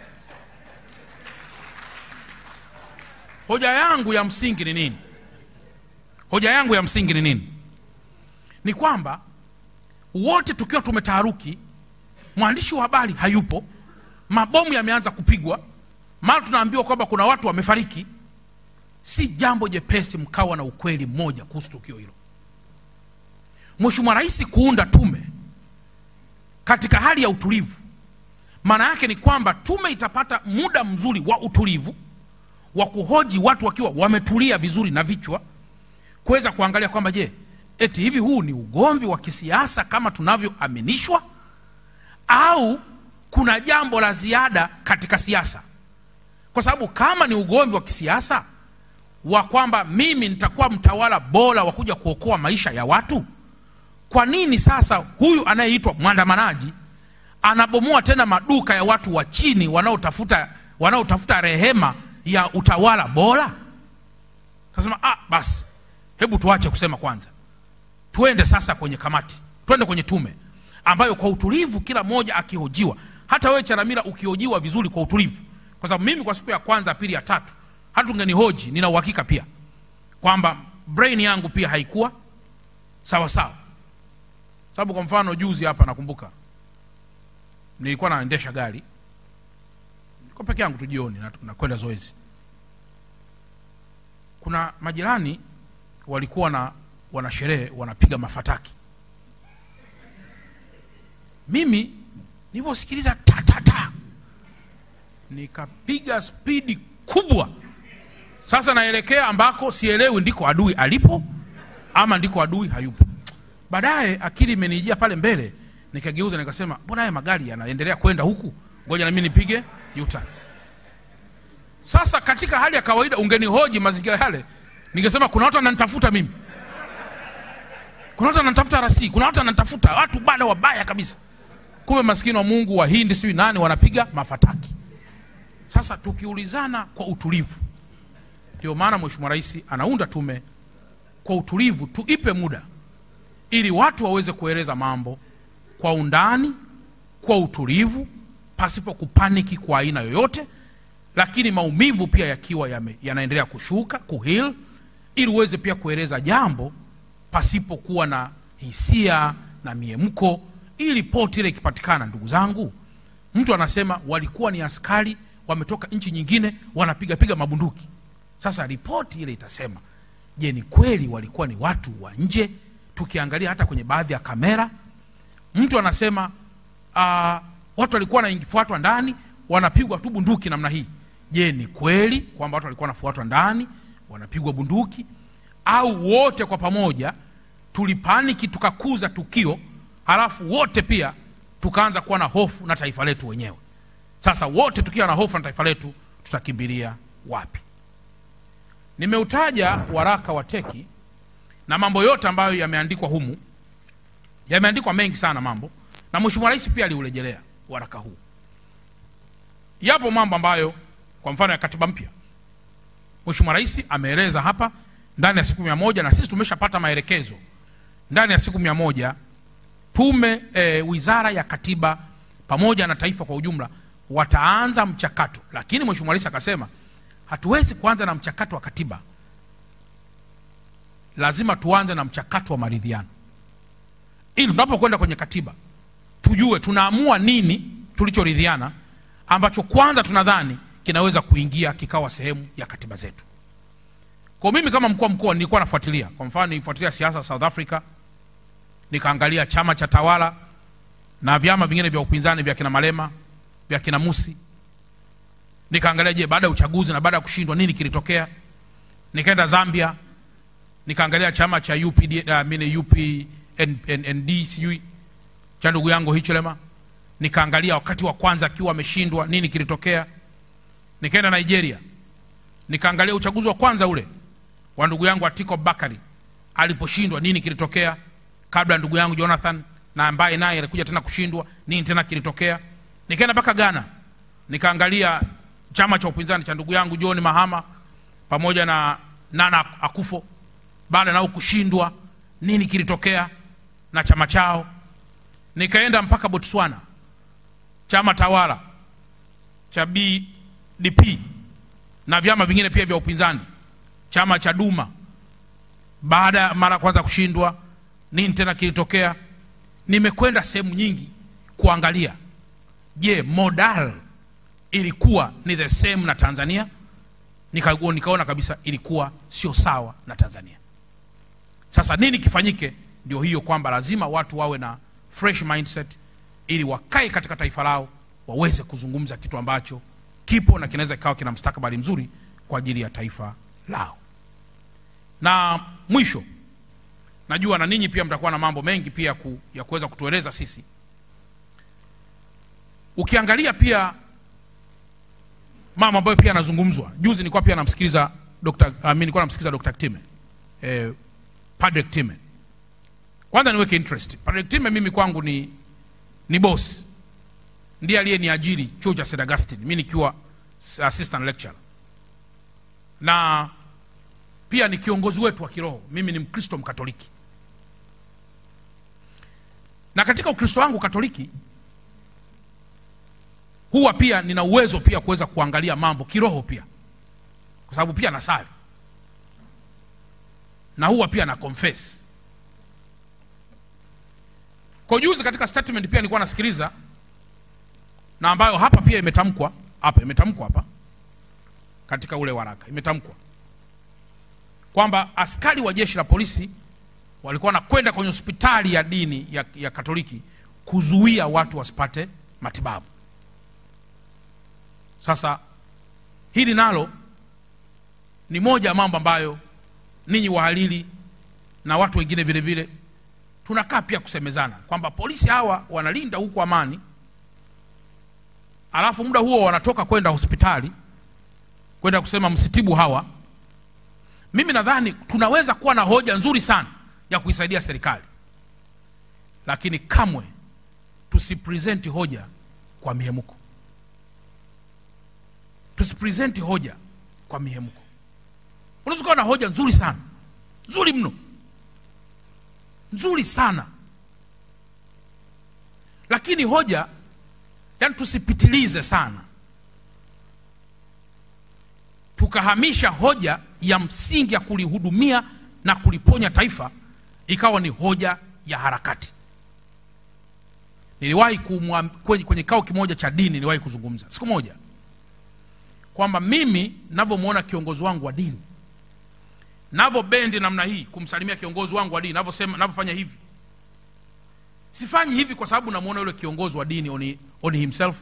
Hoja yangu ya msingi ni nini? Hoja yangu ya msingi ni nini? Ni kwamba wote tukiwa tumetaharuki, mwandishi wa habari hayupo, mabomu yameanza kupigwa, mara tunaambiwa kwamba kuna watu wamefariki, si jambo jepesi mkawa na ukweli mmoja kuhusu tukio hilo. Mheshimiwa Rais kuunda tume katika hali ya utulivu, maana yake ni kwamba tume itapata muda mzuri wa utulivu wa kuhoji watu wakiwa wametulia vizuri na vichwa, kuweza kuangalia kwamba je, eti hivi huu ni ugomvi wa kisiasa kama tunavyoaminishwa, au kuna jambo la ziada katika siasa? Kwa sababu kama ni ugomvi wa kisiasa, wa kwamba mimi nitakuwa mtawala bora wa kuja kuokoa maisha ya watu? Kwa nini sasa huyu anayeitwa mwandamanaji anabomoa tena maduka ya watu wa chini wanaotafuta rehema ya utawala bora? Nasema basi hebu tuache kusema kwanza. Tuende sasa kwenye kamati, tuende kwenye tume ambayo kwa utulivu kila mmoja akihojiwa. Hata wewe Chalamila ukihojiwa vizuri kwa utulivu. Kwa sababu mimi kwa siku ya kwanza, pili, ya tatu hata ungenihoji, nina uhakika pia kwamba brain yangu pia haikuwa sawa sawa. Sababu kwa mfano juzi hapa nakumbuka nilikuwa naendesha gari, nilikuwa peke yangu tu jioni na kwenda zoezi. Kuna majirani walikuwa wana sherehe, wanapiga mafataki. Mimi niliposikiliza ta nikapiga spidi kubwa. Sasa naelekea ambako sielewi ndiko adui alipo ama ndiko adui hayupo. Baadaye akili imenijia pale mbele, nikageuza nikasema, mbona haya magari yanaendelea kwenda huku? Ngoja na mimi nipige U-turn. Sasa katika hali ya kawaida ungenihoji mazingira yale, ningesema kuna watu wananitafuta mimi. Kuna watu wananitafuta rasi, kuna watu wananitafuta, watu bado wabaya kabisa. Kumbe maskini wa Mungu wa Hindi siwi nani wanapiga mafataki. Sasa tukiulizana kwa utulivu, ndio maana Mheshimiwa Rais anaunda tume kwa utulivu, tuipe muda ili watu waweze kueleza mambo kwa undani, kwa utulivu, pasipo kupaniki kwa aina yoyote, lakini maumivu pia yakiwa yanaendelea kushuka, kuheal, ili uweze pia kueleza jambo pasipo kuwa na hisia na miemko. Ili ripoti ile ikipatikana, ndugu zangu, mtu anasema walikuwa ni askari wametoka nchi nyingine wanapiga mabunduki. Sasa ripoti ile itasema, je, ni kweli walikuwa ni watu wa nje? Tukiangalia hata kwenye baadhi ya kamera, mtu anasema watu walikuwa wanafuatwa ndani wanapigwa tu bunduki namna hii. Je, ni kweli kwamba watu walikuwa wanafuatwa ndani wanapigwa bunduki, au wote kwa pamoja tulipaniki tukakuza tukio, halafu wote pia tukaanza kuwa na hofu na taifa letu wenyewe? Sasa wote tukiwa na hofu na taifa letu, tutakimbilia wapi? Nimeutaja waraka wa teki na mambo yote ambayo yameandikwa humu. Yameandikwa mengi sana mambo, na Mheshimiwa Rais pia aliurejelea waraka huu. Yapo mambo ambayo, kwa mfano ya katiba mpya, Mheshimiwa Rais ameeleza hapa ndani ya siku 100, na sisi tumeshapata maelekezo ndani ya siku 100 tume Wizara ya Katiba pamoja na taifa kwa ujumla wataanza mchakato. Lakini Mheshimiwa Rais akasema hatuwezi kuanza na mchakato wa katiba, lazima tuanze na mchakato wa maridhiano, ili tunapokwenda kwenye katiba tujue tunaamua nini tulichoridhiana, ambacho kwanza tunadhani kinaweza kuingia kikawa sehemu ya katiba zetu. Kwa mimi kama mkuu wa mkoa nilikuwa nafuatilia, kwa mfano nilifuatilia siasa South Africa, nikaangalia chama cha tawala na vyama vingine vya upinzani vya kina Malema, vya kina Musi. Nikaangalia, je, baada ya uchaguzi na baada ya kushindwa nini kilitokea. Nikaenda Zambia, nikaangalia chama cha UPND sijui cha ndugu yangu Hichilema. Nikaangalia wakati wa kwanza akiwa ameshindwa nini kilitokea. Nikaenda Nigeria, nikaangalia uchaguzi wa kwanza ule wa ndugu yangu Atiku Bakari aliposhindwa nini kilitokea, kabla ndugu yangu Jonathan na ambaye naye alikuja tena kushindwa nini tena kilitokea. Nikaenda mpaka Ghana, nikaangalia chama cha upinzani cha ndugu yangu John Mahama pamoja na Nana Akufo, baada nao kushindwa nini kilitokea na chama chao. Nikaenda mpaka Botswana, chama tawala cha BDP na vyama vingine pia vya upinzani, chama cha Duma, baada mara kwanza kushindwa nini tena kilitokea. Nimekwenda sehemu nyingi kuangalia, je, modal ilikuwa ni the same na Tanzania? Nikaona kabisa ilikuwa sio sawa na Tanzania. Sasa nini kifanyike? Ndio hiyo kwamba lazima watu wawe na fresh mindset, ili wakae katika taifa lao waweze kuzungumza kitu ambacho kipo na kinaweza kikawa kina mustakabali mzuri kwa ajili ya taifa lao. Na mwisho, najua na ninyi pia mtakuwa na mambo mengi pia ya kuweza kutueleza sisi. Ukiangalia pia mama ambayo pia anazungumzwa, juzi nilikuwa pia namsikiliza nilikuwa namsikiza Dr. Kitime, Padre Kitime. Kwanza niweke interest, Padre Kitime mimi kwangu ni boss, ndiye aliyeniajiri chuo cha St. Augustine mimi nikiwa assistant lecturer, na pia ni kiongozi wetu wa kiroho. Mimi ni Mkristo Mkatoliki, na katika Ukristo wangu Katoliki huwa pia nina uwezo pia kuweza kuangalia mambo kiroho pia, kwa sababu pia nasali na huwa pia na confess. Kwa juzi katika statement pia nilikuwa nasikiliza, na ambayo hapa pia imetamkwa hapa katika ule waraka imetamkwa kwamba askari wa jeshi la polisi walikuwa wanakwenda kwenye hospitali ya dini ya Katoliki kuzuia watu wasipate matibabu. Sasa hili nalo ni moja ya mambo ambayo ninyi wahalili na watu wengine vile vile tunakaa pia kusemezana kwamba polisi hawa wanalinda huku amani, alafu muda huo wanatoka kwenda hospitali kwenda kusema msitibu hawa. Mimi nadhani tunaweza kuwa na hoja nzuri sana ya kuisaidia serikali, lakini kamwe tusipresent hoja kwa mihemuko. Tusipresent hoja kwa mihemuko. Unaweza kuwa na hoja nzuri sana, nzuri mno, nzuri sana, lakini hoja, yani tusipitilize sana tukahamisha hoja ya msingi ya kulihudumia na kuliponya taifa ikawa ni hoja ya harakati. Niliwahi kwenye kikao kimoja cha dini niliwahi kuzungumza siku moja kwamba mimi ninavyomuona kiongozi wangu wa dini, ninavyobendi namna hii kumsalimia kiongozi wangu wa dini, ninavyofanya hivi, sifanyi hivi kwa sababu namuona yule kiongozi wa dini on himself.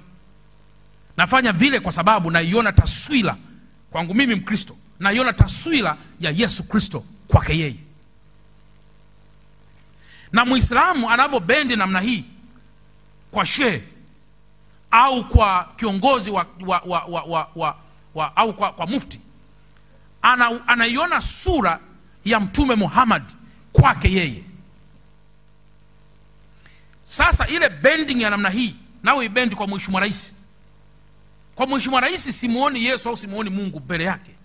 Nafanya vile kwa sababu naiona taswira kwangu mimi Mkristo, naiona taswira ya Yesu Kristo kwake yeye. Na Muislamu anavyobendi namna hii kwa shehe au kwa kiongozi au kwa mufti, anaiona sura ya Mtume Muhammad kwake yeye. Sasa ile bending ya namna hii nao ibendi kwa Mheshimiwa Rais. Kwa Mheshimiwa Rais simuoni Yesu au simuoni Mungu mbele yake,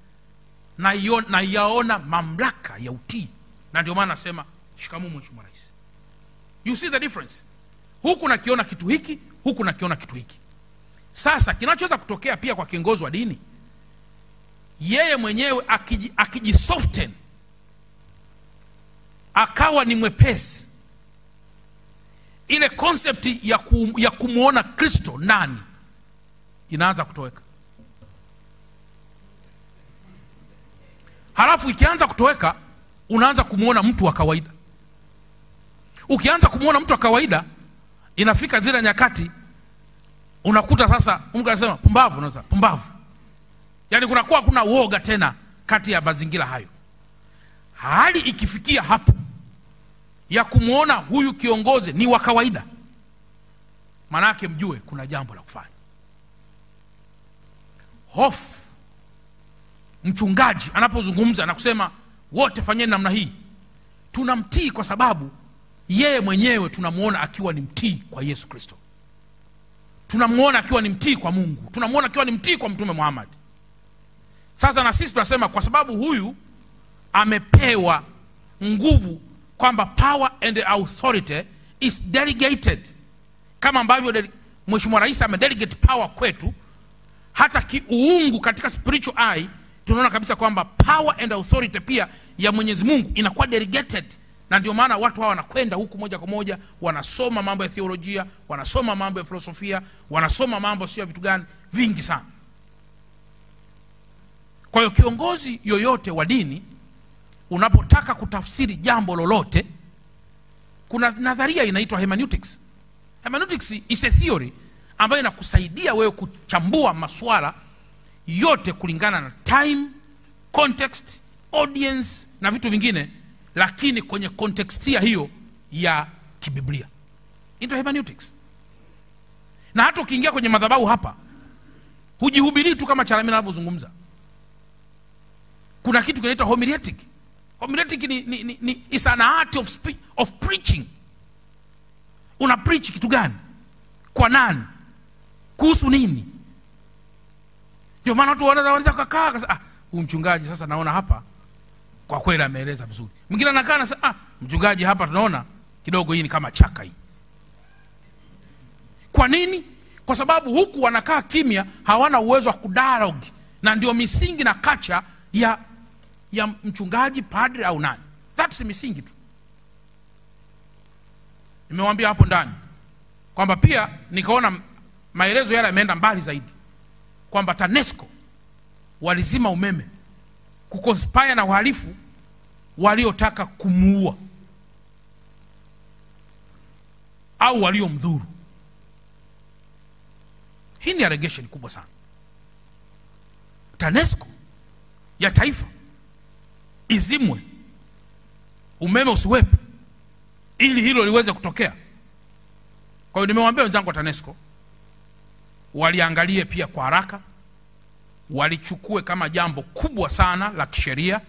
na yaona mamlaka ya utii, na ndio maana nasema shikamoo Mheshimiwa Rais. You see the difference? Huku nakiona kitu hiki, huku nakiona kitu hiki. Sasa kinachoweza kutokea pia kwa kiongozi wa dini, yeye mwenyewe akijisoften akawa ni mwepesi, ile concept ya kumuona Kristo nani inaanza kutoweka. Halafu ikianza kutoweka, unaanza kumuona mtu wa kawaida. Ukianza kumuona mtu wa kawaida, inafika zile nyakati unakuta sasa Mungu anasema pumbavu, unasema pumbavu. Yaani kunakuwa kuna uoga tena kati ya mazingira hayo. Hali ikifikia hapo ya kumuona huyu kiongozi ni wa kawaida, maana yake mjue kuna jambo la kufanya. Hofu mchungaji anapozungumza na kusema wote fanyeni namna hii, tunamtii kwa sababu yeye mwenyewe tunamuona akiwa ni mtii kwa Yesu Kristo. Tunamuona akiwa ni mtii kwa Mungu. Tunamuona akiwa ni mtii kwa Mtume Muhammad. Sasa na sisi tunasema kwa sababu huyu amepewa nguvu, kwamba power and authority is delegated, kama ambavyo Mheshimiwa Rais amedelegate power kwetu, hata kiuungu katika spiritual eye tunaona kabisa kwamba power and authority pia ya Mwenyezi Mungu inakuwa delegated. Na ndio maana watu hawa wanakwenda huku moja kwa moja, wanasoma mambo ya theolojia, wanasoma mambo ya filosofia, wanasoma mambo sio vitu gani vingi sana. Kwa hiyo kiongozi yoyote wa dini unapotaka kutafsiri jambo lolote, kuna nadharia inaitwa hermeneutics. Hermeneutics is a theory ambayo inakusaidia wewe kuchambua masuala yote kulingana na time, context, audience na vitu vingine, lakini kwenye kontekstia hiyo ya kibiblia. Into hermeneutics. Na hata ukiingia kwenye madhabahu hapa, hujihubiri tu kama Chalamila anavyozungumza. Kuna kitu kinaitwa homiletic. Homiletic ni is an art of preaching. Una preach kitu gani? Kwa nani? Kuhusu nini? Ndio maana watu wanaweza kukaa mchungaji sasa naona hapa kwa kweli ameeleza vizuri. Mwingine anakaa na mchungaji hapa tunaona kidogo hii ni kama chaka hii. Kwa nini? Kwa sababu huku wanakaa kimya, hawana uwezo wa kudialogue, na ndio misingi na kacha ya mchungaji, padri au nani. That's misingi tu. Nimewambia hapo ndani kwamba pia nikaona maelezo yale yameenda mbali zaidi, kwamba TANESCO walizima umeme kuconspire na wahalifu waliotaka kumuua au waliomdhuru. Hii ni allegation kubwa sana. TANESCO ya taifa izimwe, umeme usiwepo ili hilo liweze kutokea. Kwa hiyo nimewambia wenzangu wa TANESCO waliangalie pia kwa haraka, walichukue kama jambo kubwa sana la kisheria,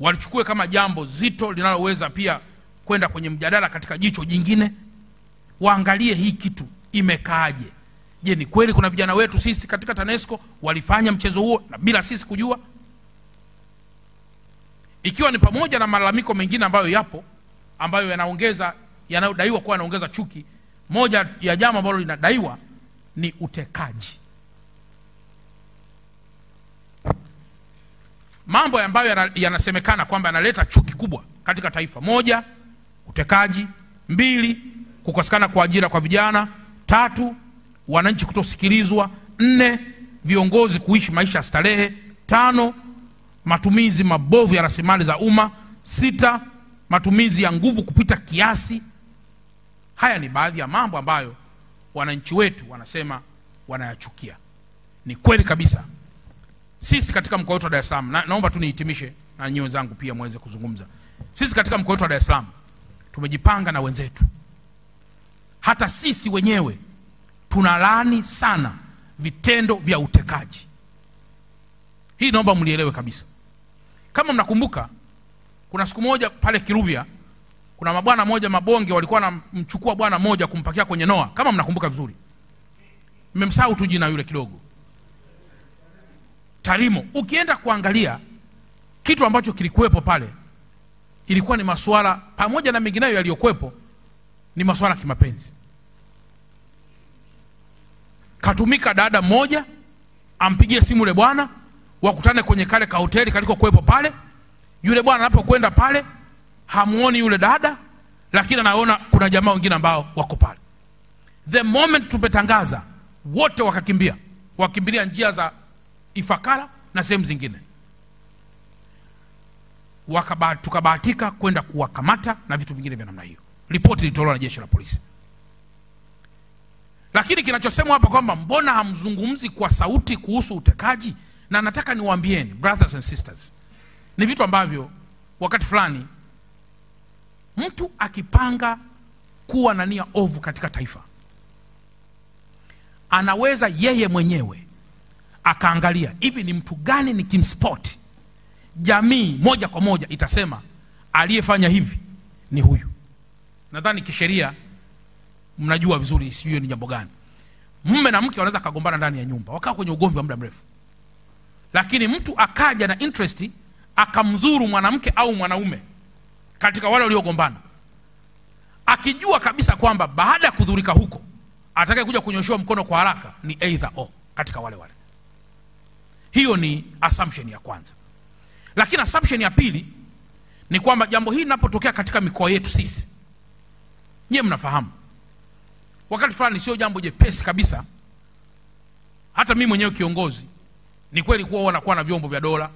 walichukue kama jambo zito linaloweza pia kwenda kwenye mjadala katika jicho jingine. Waangalie hii kitu imekaaje. Je, ni kweli kuna vijana wetu sisi katika TANESCO walifanya mchezo huo na bila sisi kujua? Ikiwa ni pamoja na malalamiko mengine ambayo yapo, ambayo yanayodaiwa kuwa yanaongeza chuki. Moja ya jambo ambalo linadaiwa ni utekaji. Mambo ambayo yanasemekana kwamba yanaleta chuki kubwa katika taifa: 1, utekaji; 2, kukosekana kwa ajira kwa vijana; 3, wananchi kutosikilizwa; 4, viongozi kuishi maisha ya starehe; 5, matumizi mabovu ya rasilimali za umma; 6, matumizi ya nguvu kupita kiasi. Haya ni baadhi ya mambo ambayo wananchi wetu wanasema wanayachukia. Ni kweli kabisa. Sisi katika mkoa wetu wa Dar es Salaam, naomba tu nihitimishe na nyinyi wenzangu pia muweze kuzungumza. Sisi katika mkoa wetu wa Dar es Salaam tumejipanga na wenzetu. Hata sisi wenyewe tunalaani sana vitendo vya utekaji. Hii naomba mlielewe kabisa. Kama mnakumbuka, kuna siku moja pale Kiruvia kuna mabwana moja mabonge walikuwa wanamchukua bwana moja kumpakia kwenye noa. Kama mnakumbuka vizuri. Nimemsahau tu jina yule kidogo. Tarimo. Ukienda kuangalia kitu ambacho kilikuwepo pale, ilikuwa ni masuala pamoja na mengineyo yaliyokuwepo, ni masuala kimapenzi. Katumika dada mmoja ampigie simu yule bwana, wakutane kwenye kale ka hoteli kaliko kuwepo pale. Yule bwana anapokwenda pale hamuoni yule dada, lakini anaona kuna jamaa wengine ambao wako pale. The moment tumetangaza, wote wakakimbilia njia za Ifakara na sehemu zingine. Tukabahatika kwenda kuwakamata na vitu vingine vya namna hiyo. Ripoti ilitolewa na jeshi la polisi. Lakini kinachosemwa hapa kwamba mbona hamzungumzi kwa sauti kuhusu utekaji, na nataka niwaambieni brothers and sisters, ni vitu ambavyo wakati fulani mtu akipanga kuwa na nia ovu katika taifa, anaweza yeye mwenyewe akaangalia hivi ni mtu gani nikimspot, jamii moja kwa moja itasema aliyefanya hivi ni huyu. Nadhani kisheria mnajua vizuri sio ni jambo gani. Mume na mke wanaweza kagombana ndani ya nyumba, wakaa kwenye ugomvi wa muda mrefu, lakini mtu akaja na interest akamdhuru mwanamke au mwanaume katika wale waliogombana, akijua kabisa kwamba baada ya kudhurika huko atakaye kuja kunyoshewa mkono kwa haraka ni either or katika wale. Hiyo ni assumption ya kwanza. Lakini assumption ya pili ni kwamba jambo hili linapotokea katika mikoa yetu sisi, nyie mnafahamu wakati fulani sio jambo jepesi kabisa. Hata mimi mwenyewe kiongozi, ni kweli kuwa wanakuwa na vyombo vya dola,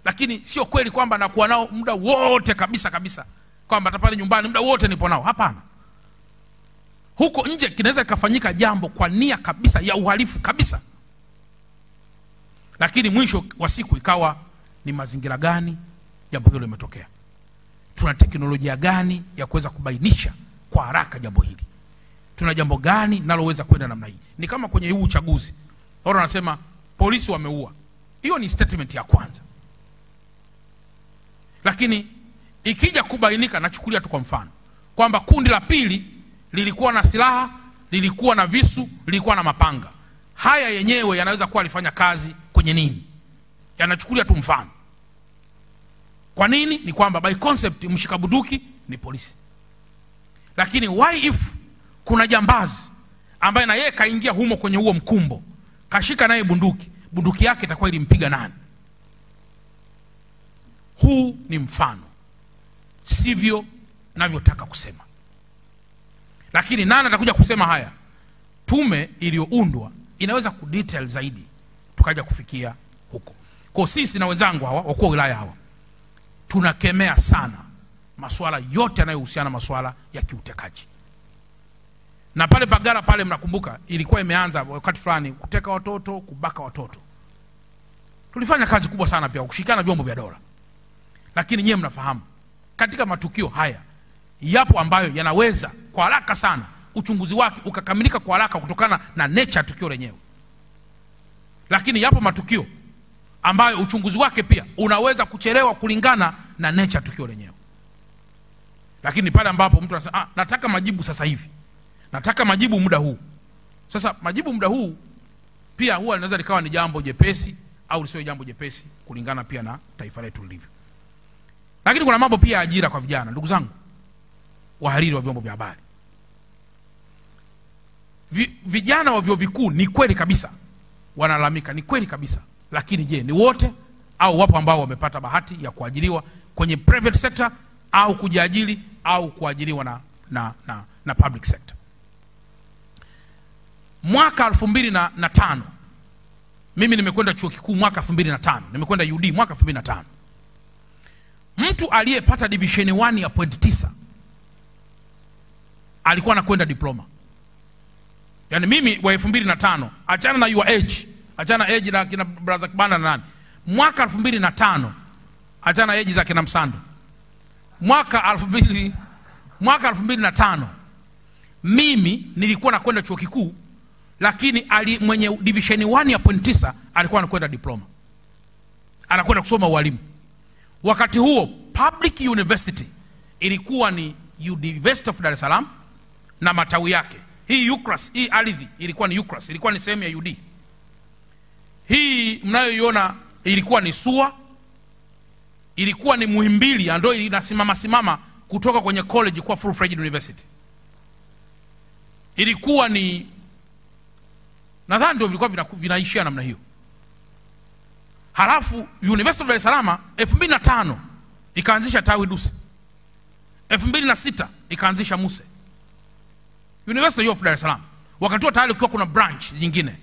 lakini sio kweli kwamba nakuwa nao muda wote kabisa kwamba tapale nyumbani muda wote nipo nao. Hapana. Huko nje kinaweza kufanyika jambo kwa nia kabisa ya uhalifu kabisa, lakini mwisho wa siku ikawa ni mazingira gani jambo hilo limetokea. Tuna teknolojia gani ya kuweza kubainisha kwa haraka jambo hili? Tuna jambo gani naloweza kwenda namna hii? Ni kama kwenye huu uchaguzi. Wao wanasema polisi wameua. Hiyo ni statement ya kwanza. Lakini ikija kubainika, nachukulia tu kwa mfano kwamba kundi la pili lilikuwa na silaha, lilikuwa na visu, lilikuwa na mapanga, haya yenyewe yanaweza kuwa alifanya kazi kwenye nini? Yanachukulia tu mfano. Kwa nini? Ni kwamba by concept mshika bunduki ni polisi. Lakini why if kuna jambazi ambaye na yeye kaingia humo kwenye huo mkumbo, kashika naye bunduki yake itakuwa ilimpiga nani? Huu ni mfano, sivyo navyotaka kusema. Lakini nani atakuja kusema haya? Tume iliyoundwa inaweza kudetail zaidi, tukaja kufikia huko. Kwa sisi na wenzangu hawa wakuu wa wilaya hawa tunakemea sana masuala yote yanayohusiana masuala ya kiutekaji. Na pale Bagara pale, mnakumbuka ilikuwa imeanza wakati fulani kuteka watoto, kubaka watoto. Tulifanya kazi kubwa sana pia kushikana vyombo vya dola. Lakini nyewe mnafahamu katika matukio haya yapo ambayo yanaweza kwa haraka sana uchunguzi wake ukakamilika kwa haraka kutokana na nature tukio lenyewe. Lakini yapo matukio ambayo uchunguzi wake pia unaweza kuchelewa kulingana na nature tukio lenyewe. Lakini pale ambapo mtu anasema nataka majibu sasa hivi, nataka majibu muda huu. Sasa majibu muda huu pia huwa linaweza likawa ni jambo jepesi au lisio jambo jepesi kulingana pia na taifa letu lilivyo. Lakini kuna mambo pia ajira kwa vijana. Ndugu zangu wahariri wa vyombo vya habari, vijana wa vyuo vikuu ni kweli kabisa wanalalamika, ni kweli kabisa. Lakini je, ni wote au wapo ambao wamepata bahati ya kuajiriwa kwenye private sector au kujiajiri au kuajiriwa na public sector? Mwaka 2005 mimi nimekwenda chuo kikuu mwaka 2005, nimekwenda UD mwaka 2005. Mtu aliyepata division 1 ya .9 alikuwa anakwenda diploma. Yani mimi wa 2005, achana na your age, achana age na kina brother Kibanda na nani, mwaka 2005, achana age za kina Msando, mwaka 2005 mimi nilikuwa nakwenda chuo kikuu, lakini mwenye division 1 ya .9 alikuwa anakwenda diploma, anakwenda kusoma ualimu. Wakati huo public university ilikuwa ni University of Dar es Salaam na matawi yake. Hii UCRAS, hii ardhi ilikuwa ni UCRAS, ilikuwa ni sehemu ya UD. Hii mnayoiona ilikuwa ni SUA, ilikuwa ni Muhimbili ndio inasimama kutoka kwenye college kwa full fledged university. Ilikuwa ni nadhani ndio vilikuwa vinaishia namna hiyo. Halafu University of Dar es Salaam 2005 ikaanzisha tawi Dusi, 2006 ikaanzisha Muse. University of Dar es Salaam wakati tayari kulikuwa kuna branch nyingine.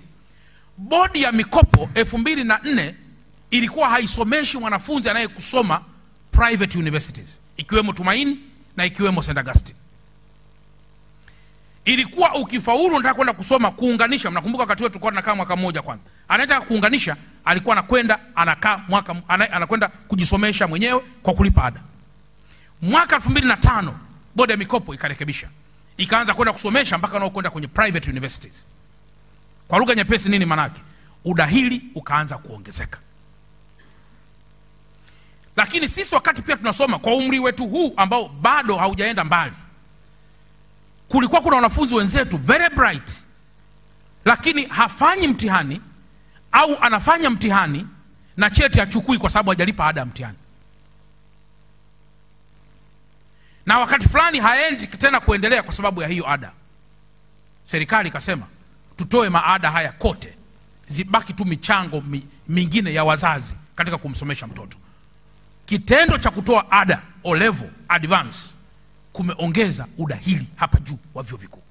Bodi ya mikopo 2004 ilikuwa haisomeshi mwanafunzi anayekusoma private universities, ikiwemo Tumaini na ikiwemo St. Augustine. Ilikuwa ukifaulu unataka kwenda kusoma kuunganisha, mnakumbuka wakati wetu tulikuwa tunakaa mwaka mmoja kwanza. Anataka kuunganisha alikuwa anakwenda anakaa mwaka anakwenda kujisomesha mwenyewe kwa kulipa ada. Mwaka 2005 bodi ya mikopo ikarekebisha, ikaanza kwenda kusomesha mpaka wanaokwenda kwenye private universities. Kwa lugha nyepesi nini manake? Udahili ukaanza kuongezeka. Lakini sisi wakati pia tunasoma kwa umri wetu huu ambao bado haujaenda mbali, kulikuwa kuna wanafunzi wenzetu very bright, lakini hafanyi mtihani au anafanya mtihani na cheti achukui kwa sababu hajalipa ada ya mtihani. Na wakati fulani haendi tena kuendelea kwa sababu ya hiyo ada. Serikali ikasema tutoe maada haya kote, zibaki tu michango mingine ya wazazi katika kumsomesha mtoto. Kitendo cha kutoa ada O level advance kumeongeza udahili hapa juu wa vyuo vikuu.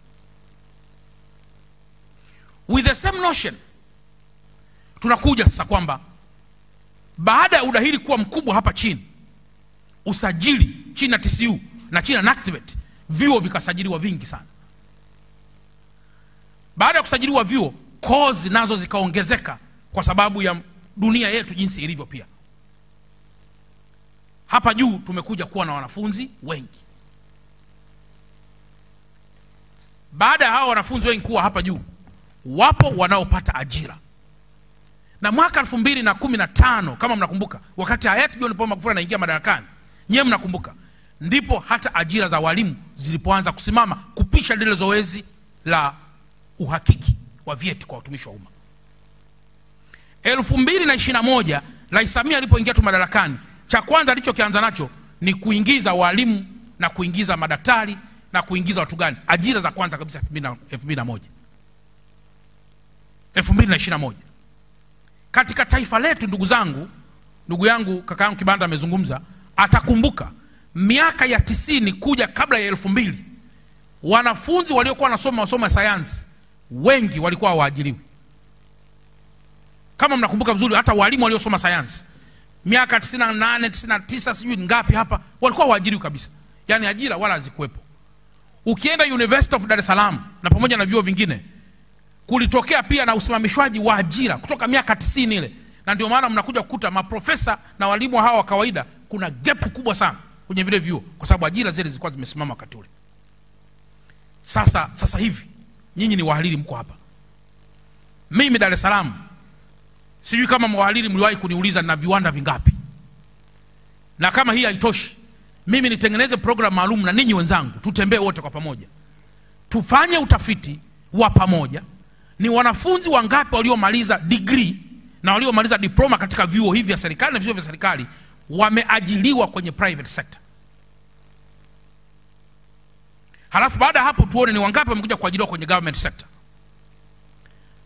With the same notion tunakuja sasa kwamba baada ya udahili kuwa mkubwa hapa chini, usajili chini na TCU na chini na NACTVET, vyuo vikasajiliwa vingi sana. Baada ya kusajiliwa vyuo, kozi nazo zikaongezeka kwa sababu ya dunia yetu jinsi ilivyo pia. Hapa juu tumekuja kuwa na wanafunzi wengi. Baada ya hao wanafunzi wengi kuwa hapa juu, wapo wanaopata ajira. Na mwaka 2015 kama mnakumbuka, wakati hayati John Pombe Magufuli anaingia madarakani, Nyewe mnakumbuka, ndipo hata ajira za walimu zilipoanza kusimama kupisha lile zoezi la uhakiki wa vyeti kwa watumishi wa umma. 2021 Rais Samia alipoingia tu madarakani, cha kwanza alichokianza nacho ni kuingiza walimu na kuingiza madaktari na kuingiza watu gani, ajira za kwanza kabisa 2021 katika taifa letu. Ndugu yangu kaka yangu Kibanda amezungumza, atakumbuka miaka ya 90 kuja kabla ya 2000, wanafunzi waliokuwa wanasoma masomo ya sayansi wengi walikuwa hawaajiriwi. Kama mnakumbuka vizuri, hata walimu waliosoma sayansi miaka 98 99 sijui ngapi hapa walikuwa hawaajiriwi kabisa, yani ajira wala hazikuwepo. Ukienda University of Dar es Salaam na pamoja na vyuo vingine, kulitokea pia na usimamishwaji wa ajira kutoka miaka 90 ile, na ndio maana mnakuja kukuta maprofesa na walimu hawa wa kawaida kuna gap kubwa sana kwenye vile vyuo, kwa sababu ajira zile zilikuwa zimesimama wakati ule. Sasa hivi nyinyi ni wahariri, mko hapa, mimi Dar es Salaam, sijui kama mwahariri mliwahi kuniuliza na viwanda vingapi. Na kama hii haitoshi, mimi nitengeneze program maalum na ninyi wenzangu, tutembee wote kwa pamoja, tufanye utafiti wa pamoja, ni wanafunzi wangapi waliomaliza degree na waliomaliza diploma katika vyuo hivi vya serikali na vyuo vya serikali wameajiliwa kwenye private sector. Halafu baada hapo tuone ni wangapi wamekuja kuajiliwa kwenye government sector.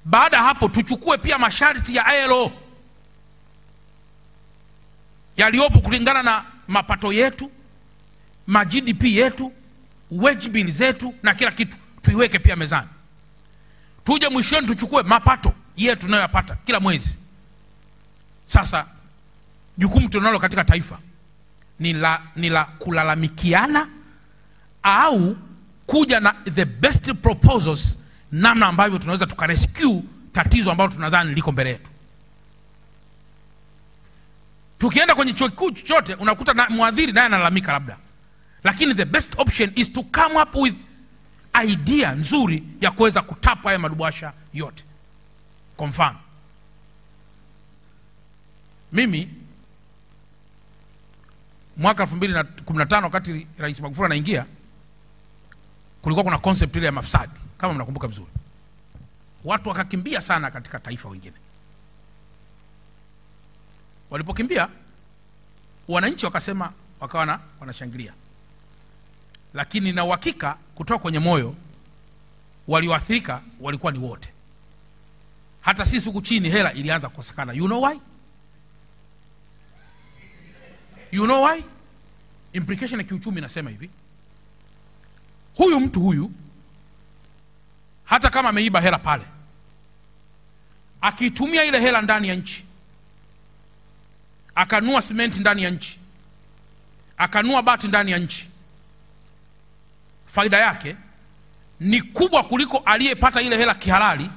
Baada hapo tuchukue pia masharti ya ILO yaliopo kulingana na mapato yetu, ma GDP yetu, wage bill zetu na kila kitu, tuiweke pia mezani. Tuje mwishoni tuchukue mapato yetu tunayoyapata kila mwezi. Sasa jukumu tunalo katika taifa ni la kulalamikiana au kuja na the best proposals, namna ambavyo tunaweza tukarescue tatizo ambalo tunadhani liko mbele yetu. Tukienda kwenye chuo kikuu chote unakuta na mwadhiri naye analalamika labda, lakini the best option is to come up with idea nzuri ya kuweza kutapa haya madubasha yote. Kwa mfano, mimi mwaka 2015 wakati Rais Magufuli anaingia, kulikuwa kuna concept ile ya mafisadi, kama mnakumbuka vizuri. Watu wakakimbia sana katika taifa wengine. Walipokimbia, wananchi wakasema, wakawa wanashangilia. Lakini na uhakika kutoka kwenye moyo walioathirika walikuwa ni wote. Hata sisi huku chini hela ilianza kukosekana. You know why? You know why? Implication ya kiuchumi nasema hivi. Huyu mtu huyu hata kama ameiba hela pale, akitumia ile hela ndani ya nchi, akanua simenti ndani ya nchi, akanua bati ndani ya nchi, faida yake ni kubwa kuliko aliyepata ile hela kihalali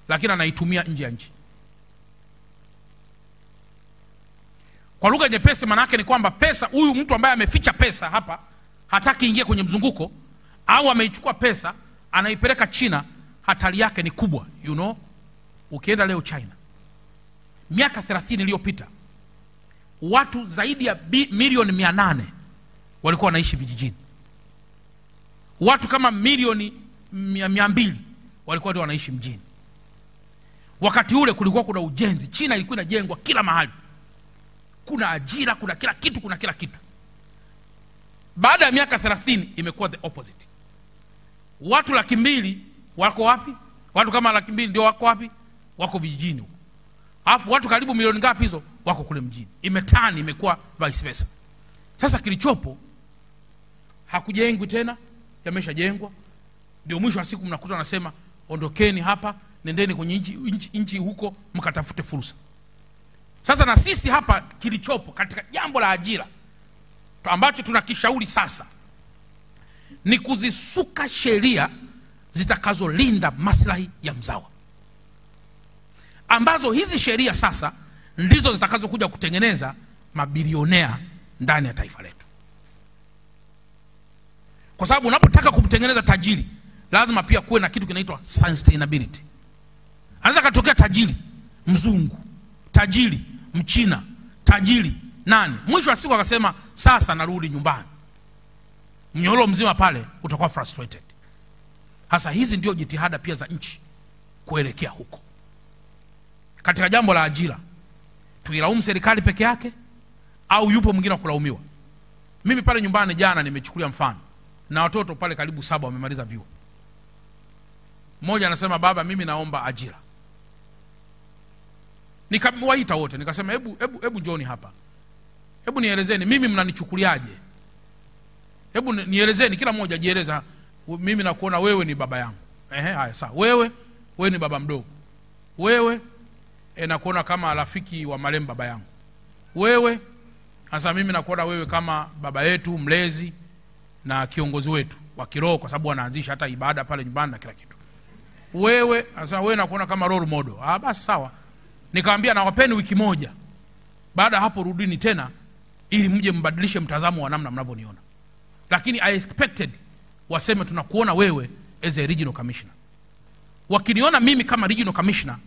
lakini anaitumia nje ya nchi. Kwa lugha nyepesi, maana yake ni kwamba pesa, huyu mtu ambaye ameficha pesa hapa, hataki ingie kwenye mzunguko, au ameichukua pesa anaipeleka China, hatari yake ni kubwa. You know, ukienda leo China, miaka 30 iliyopita, watu zaidi ya milioni 800 walikuwa wanaishi vijijini. Watu kama milioni 200 walikuwa ndio wanaishi mjini. Wakati ule kulikuwa kuna ujenzi, China ilikuwa inajengwa kila mahali, kuna ajira, kuna kila kitu, kuna kila kitu. Baada ya miaka 30 imekuwa the opposite. Watu 200,000 wako wapi? Watu kama 200,000 ndio wako wapi? Wako vijijini huko. Alafu watu karibu milioni ngapi hizo wako kule mjini. Imetani, imekuwa vice versa. Sasa kilichopo hakujengwi tena, yameshajengwa. Ndio mwisho wa siku mnakuta wanasema ondokeni hapa, nendeni kwenye nchi huko mkatafute fursa. Sasa na sisi hapa kilichopo katika jambo la ajira ambacho tunakishauri sasa ni kuzisuka sheria zitakazolinda maslahi ya mzawa, ambazo hizi sheria sasa ndizo zitakazokuja kutengeneza mabilionea ndani ya taifa letu. Kwa sababu unapotaka kumtengeneza tajiri, lazima pia kuwe na kitu kinaitwa sustainability. Anaweza katokea tajiri mzungu, tajiri mchina, tajiri nani? Mwisho wa siku akasema sasa narudi nyumbani. Mnyororo mzima pale utakuwa frustrated. Hasa hizi ndio jitihada pia za nchi kuelekea huko. Katika jambo la ajira, tuilaumu serikali peke yake au yupo mwingine wa kulaumiwa? Mimi pale nyumbani jana nimechukulia mfano na watoto pale karibu 7 wamemaliza vyuo. Mmoja anasema baba, mimi naomba ajira. Nikawaita wote nikasema hebu njooni hapa. Hebu nielezeni mimi mnanichukuliaje? Hebu nielezeni, kila mmoja jieleza. Mimi nakuona wewe ni baba yangu. Haya sawa. Wewe ni baba mdogo. Wewe nakuona kama rafiki wa marehemu baba yangu. Wewe sasa mimi nakuona wewe kama baba yetu mlezi na kiongozi wetu wa kiroho, kwa sababu anaanzisha hata ibada pale nyumbani na kila kitu. Wewe sasa wewe nakuona kama role model. Basi sawa. Nikamwambia nawapeni wiki moja. Baada hapo rudini tena ili mje mbadilishe mtazamo wa namna mnavyoniona. Lakini I expected waseme tunakuona wewe as a regional commissioner. Wakiniona mimi kama regional commissioner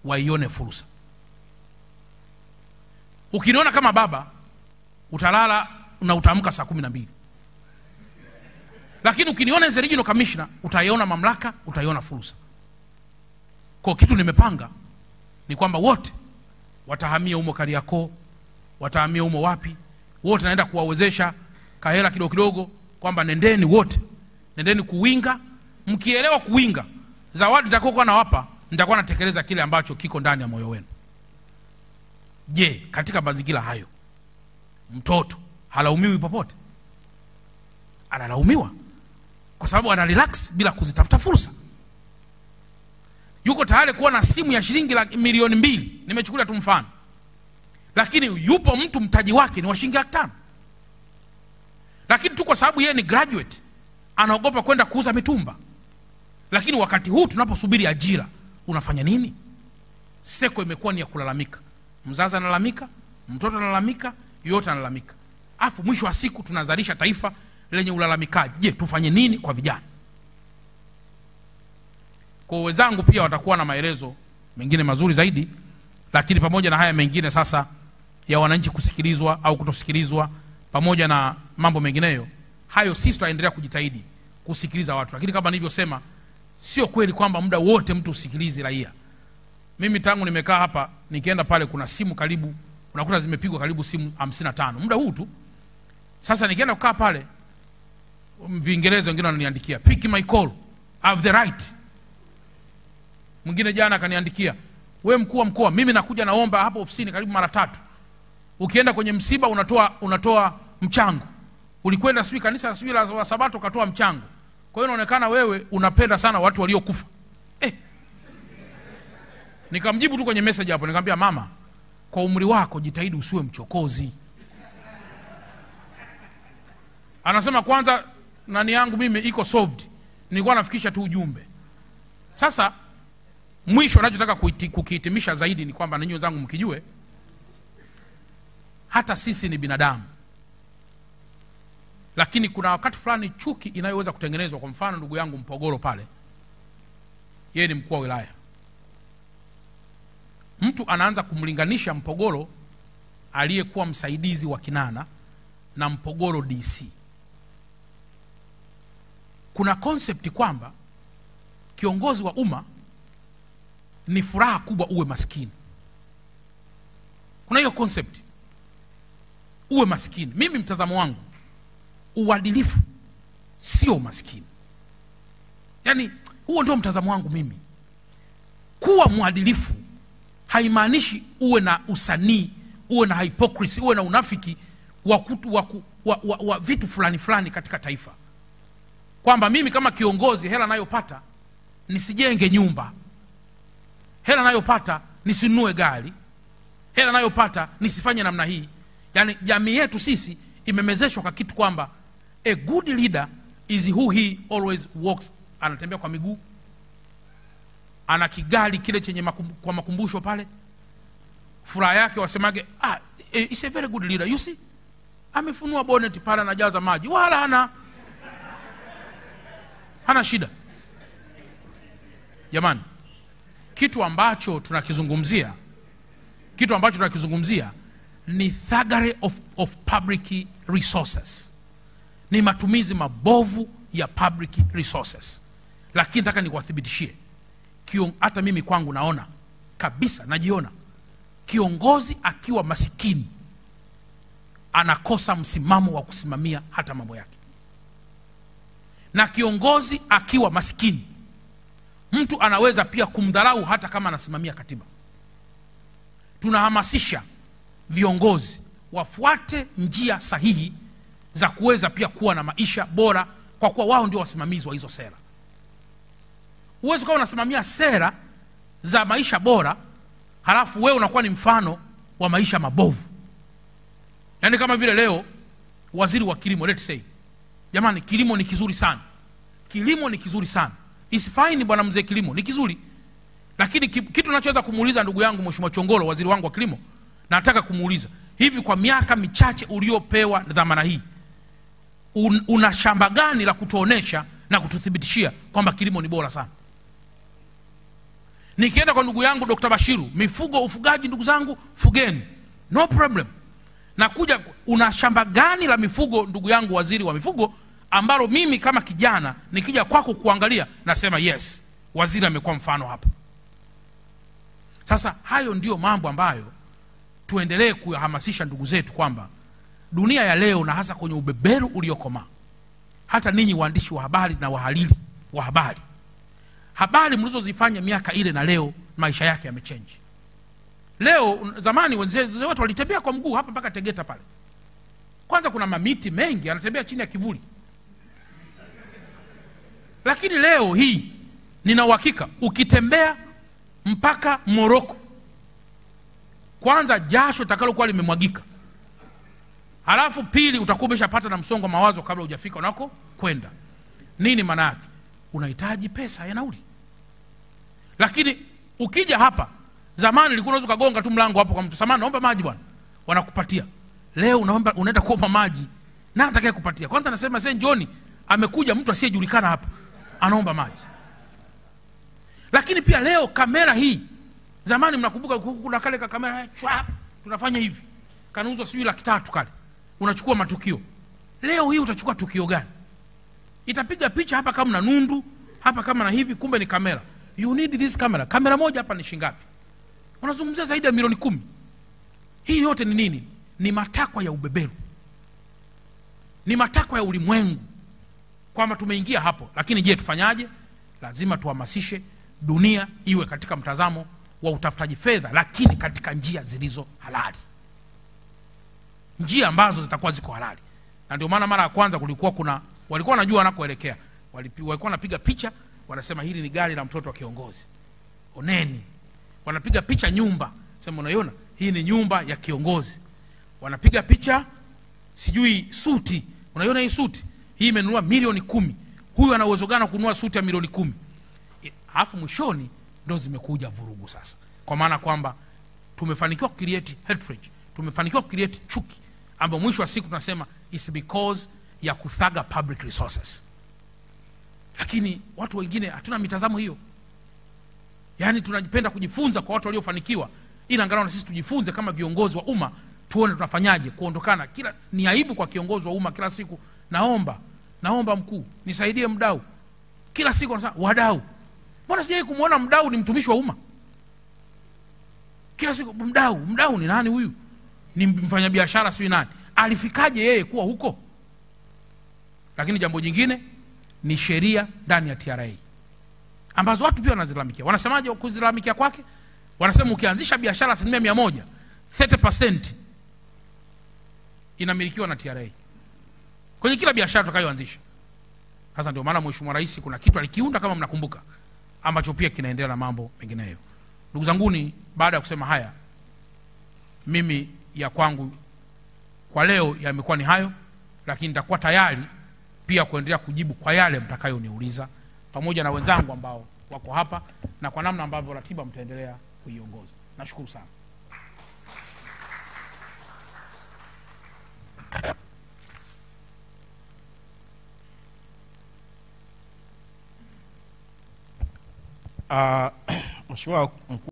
waione fursa. Ukiniona kama baba utalala na utaamka saa 12. Lakini ukiniona as a regional commissioner utaiona mamlaka, utaiona fursa. Kwa kitu nimepanga ni kwamba wote watahamia humo Kariakoo, watahamia humo wapi, wote naenda kuwawezesha kahela kidogo kidogo, kwamba nendeni wote, nendeni kuwinga. Mkielewa kuwinga, zawadi nitakokuwa nawapa, nitakuwa natekeleza kile ambacho kiko ndani ya moyo wenu. Je, katika mazingira hayo mtoto halaumiwi popote? Analaumiwa kwa sababu ana relax bila kuzitafuta fursa. Yuko tayari kuwa na simu ya shilingi milioni 2, nimechukulia tu mfano. Lakini yupo mtu mtaji wake ni wa shilingi 500,000. Lakini tu kwa sababu yeye ni graduate anaogopa kwenda kuuza mitumba. Lakini wakati huu tunaposubiri ajira, unafanya nini? Seko imekuwa ni ya kulalamika. Mzazi analalamika, mtoto analalamika, yote analalamika. Afu mwisho wa siku tunazalisha taifa lenye ulalamikaji. Je, tufanye nini kwa vijana? Kwa wenzangu pia watakuwa na maelezo mengine mazuri zaidi, lakini pamoja na haya mengine sasa ya wananchi kusikilizwa au kutosikilizwa pamoja na mambo mengineyo, hayo sisi tutaendelea kujitahidi kusikiliza watu. Lakini kama nilivyosema, sio kweli kwamba muda wote mtu usikilize raia. Mimi tangu nimekaa hapa, nikienda pale kuna simu karibu, unakuta zimepigwa karibu simu 55 muda huu tu. Sasa nikienda kukaa pale, Viingereza wengine wananiandikia pick my call, I have the right. Mwingine jana akaniandikia, wewe mkuu wa mkoa, mimi nakuja naomba hapo ofisini karibu mara 3. Ukienda kwenye msiba unatoa mchango. Ulikwenda sijui kanisa sijui la Sabato ukatoa mchango. Kwa hiyo inaonekana wewe unapenda sana watu waliokufa. Nikamjibu tu kwenye message hapo, nikamwambia mama, kwa umri wako jitahidi usiwe mchokozi. Anasema kwanza nani yangu mimi iko solved. Nilikuwa nafikisha tu ujumbe. Sasa mwisho ninachotaka kukihitimisha zaidi ni kwamba ninyi wenzangu mkijue hata sisi ni binadamu. Lakini kuna wakati fulani chuki inayoweza kutengenezwa. Kwa mfano ndugu yangu Mpogoro pale, yeye ni mkuu wa wilaya. Mtu anaanza kumlinganisha Mpogoro aliyekuwa msaidizi wa Kinana na Mpogoro DC. Kuna concept kwamba kiongozi wa umma ni furaha kubwa uwe maskini. Kuna hiyo concept uwe maskini. Mimi mtazamo wangu, uadilifu sio maskini. Yaani huo ndio mtazamo wangu mimi. Kuwa mwadilifu haimaanishi uwe na usanii, uwe na hypocrisy, uwe na unafiki wa vitu fulani fulani katika taifa. Kwamba mimi kama kiongozi hela nayopata nisijenge nyumba, hela nayopata nisinunue gari, hela nayopata nisifanye namna hii. Yaani jamii yetu sisi imemezeshwa kwa kitu kwamba a good leader is who he always walks, anatembea kwa miguu, ana kigali kile chenye kwa makumbusho pale. Furaha yake wasemage is a very good leader, you see, amefunua bonnet pale anajaza maji, wala hana shida. Jamani, kitu ambacho tunakizungumzia ni thuggery of public resources, ni matumizi mabovu ya public resources. Lakini nataka nikuwathibitishie, hata mimi kwangu naona kabisa, najiona kiongozi akiwa masikini anakosa msimamo wa kusimamia hata mambo yake. Na kiongozi akiwa masikini, mtu anaweza pia kumdharau hata kama anasimamia katiba. Tunahamasisha viongozi wafuate njia sahihi za kuweza pia kuwa na maisha bora, kwa kuwa wao ndio wasimamizi wa hizo sera. Uwezo kama unasimamia sera za maisha bora, halafu wewe unakuwa ni mfano wa maisha mabovu. Yaani kama vile leo waziri wa kilimo, let's say, jamani, kilimo ni kizuri sana. Kilimo ni kizuri sana. Is fine bwana mzee, kilimo ni kizuri. Lakini kitu ninachoweza kumuuliza ndugu yangu Mheshimiwa Chongolo, waziri wangu wa kilimo, nataka kumuuliza, hivi kwa miaka michache uliopewa dhamana hii, una shamba gani la kutuonesha na kututhibitishia kwamba kilimo ni bora sana? Nikienda kwa ndugu yangu Dr. Bashiru, mifugo, ufugaji, ndugu zangu, fugeni, no problem. Nakuja, una shamba gani la mifugo ndugu yangu waziri wa mifugo, ambalo mimi kama kijana nikija kwako kuangalia nasema yes, waziri amekuwa mfano hapa. Sasa hayo ndio mambo ambayo tuendelee kuyahamasisha ndugu zetu, kwamba dunia ya leo, na hasa kwenye ubeberu uliokomaa, hata ninyi waandishi wa habari na wahariri wa habari mlizozifanya miaka ile na leo, maisha yake yamechange. Leo, zamani wenzee watu walitembea kwa mguu hapa mpaka Tegeta pale. Kwanza kuna mamiti mengi, anatembea chini ya kivuli. Lakini leo hii nina uhakika ukitembea mpaka Moroko, kwanza jasho takalokuwa limemwagika, halafu pili utakuwa umeshapata na msongo mawazo kabla hujafika unako kwenda. Nini maana yake? Unahitaji pesa ya nauli. Lakini ukija hapa, zamani ilikuwa unaweza kugonga tu mlango hapo kwa mtu, samahani naomba maji bwana, wanakupatia. Leo unaenda kuomba maji, na atakaye kupatia kwanza anasema sasa njoni, amekuja mtu asiyejulikana hapa anaomba maji. Lakini pia leo kamera hii, zamani mnakumbuka kuna kale ka kamera tunafanya hivi, kanauzwa sijui 300 kale, unachukua matukio. Leo hii utachukua tukio gani? Itapiga picha hapa kama na nundu, hapa kama na hivi, kumbe ni kamera. You need this camera. Kamera moja hapa ni shingapi? Unazungumzia zaidi ya milioni 10. Hii yote ni nini? Ni matakwa ya ubeberu, ni matakwa ya ulimwengu, kwamba tumeingia hapo. Lakini je, tufanyaje? Lazima tuhamasishe dunia iwe katika mtazamo wa utafutaji fedha, lakini katika njia zilizo halali, njia ambazo zitakuwa ziko halali. Na ndio maana mara ya kwanza walikuwa wanajua wanakoelekea, walikuwa wanapiga picha, wanasema hili ni gari la mtoto wa kiongozi, oneni. Wanapiga picha nyumba, sema unaiona hii ni nyumba ya kiongozi. Wanapiga picha sijui suti, unaiona hii suti, hii imenunua milioni 10. Huyu ana uwezo gani kununua suti ya milioni 10? Alafu mwishoni ndio zimekuja vurugu sasa, kwa maana kwamba tumefanikiwa create hatred, tumefanikiwa create chuki, ambapo mwisho wa siku tunasema is because ya kuthaga public resources. Lakini watu wengine hatuna mitazamo hiyo. Yaani tunajipenda kujifunza kwa watu waliofanikiwa, ila angalau na sisi tujifunze kama viongozi wa umma, tuone tunafanyaje kuondokana. Kila ni aibu kwa kiongozi wa umma kila siku, naomba mkuu nisaidie mdau. Kila siku anasema wadau. Mbona sijai kumuona mdau ni mtumishi wa umma? Kila siku mdau ni nani huyu? Ni mfanyabiashara sio nani? Alifikaje yeye kuwa huko? Lakini jambo jingine ni sheria ndani ya TRA, ambazo watu pia wanazilalamikia. Wanasemaje kuzilalamikia kwake? Wanasema ukianzisha biashara 100%, 30% inamilikiwa na TRA kwenye kila biashara utakayoanzisha. Sasa ndio maana Mheshimiwa Rais kuna kitu alikiunda, kama mnakumbuka, ambacho pia kinaendelea na mambo mengineyo. Ndugu zanguni, baada ya kusema haya, mimi ya kwangu kwa leo yamekuwa ni hayo, lakini nitakuwa tayari pia kuendelea kujibu kwa yale mtakayoniuliza, pamoja na wenzangu ambao wako hapa, na kwa namna ambavyo ratiba mtaendelea kuiongoza. Nashukuru sana. Mheshimiwa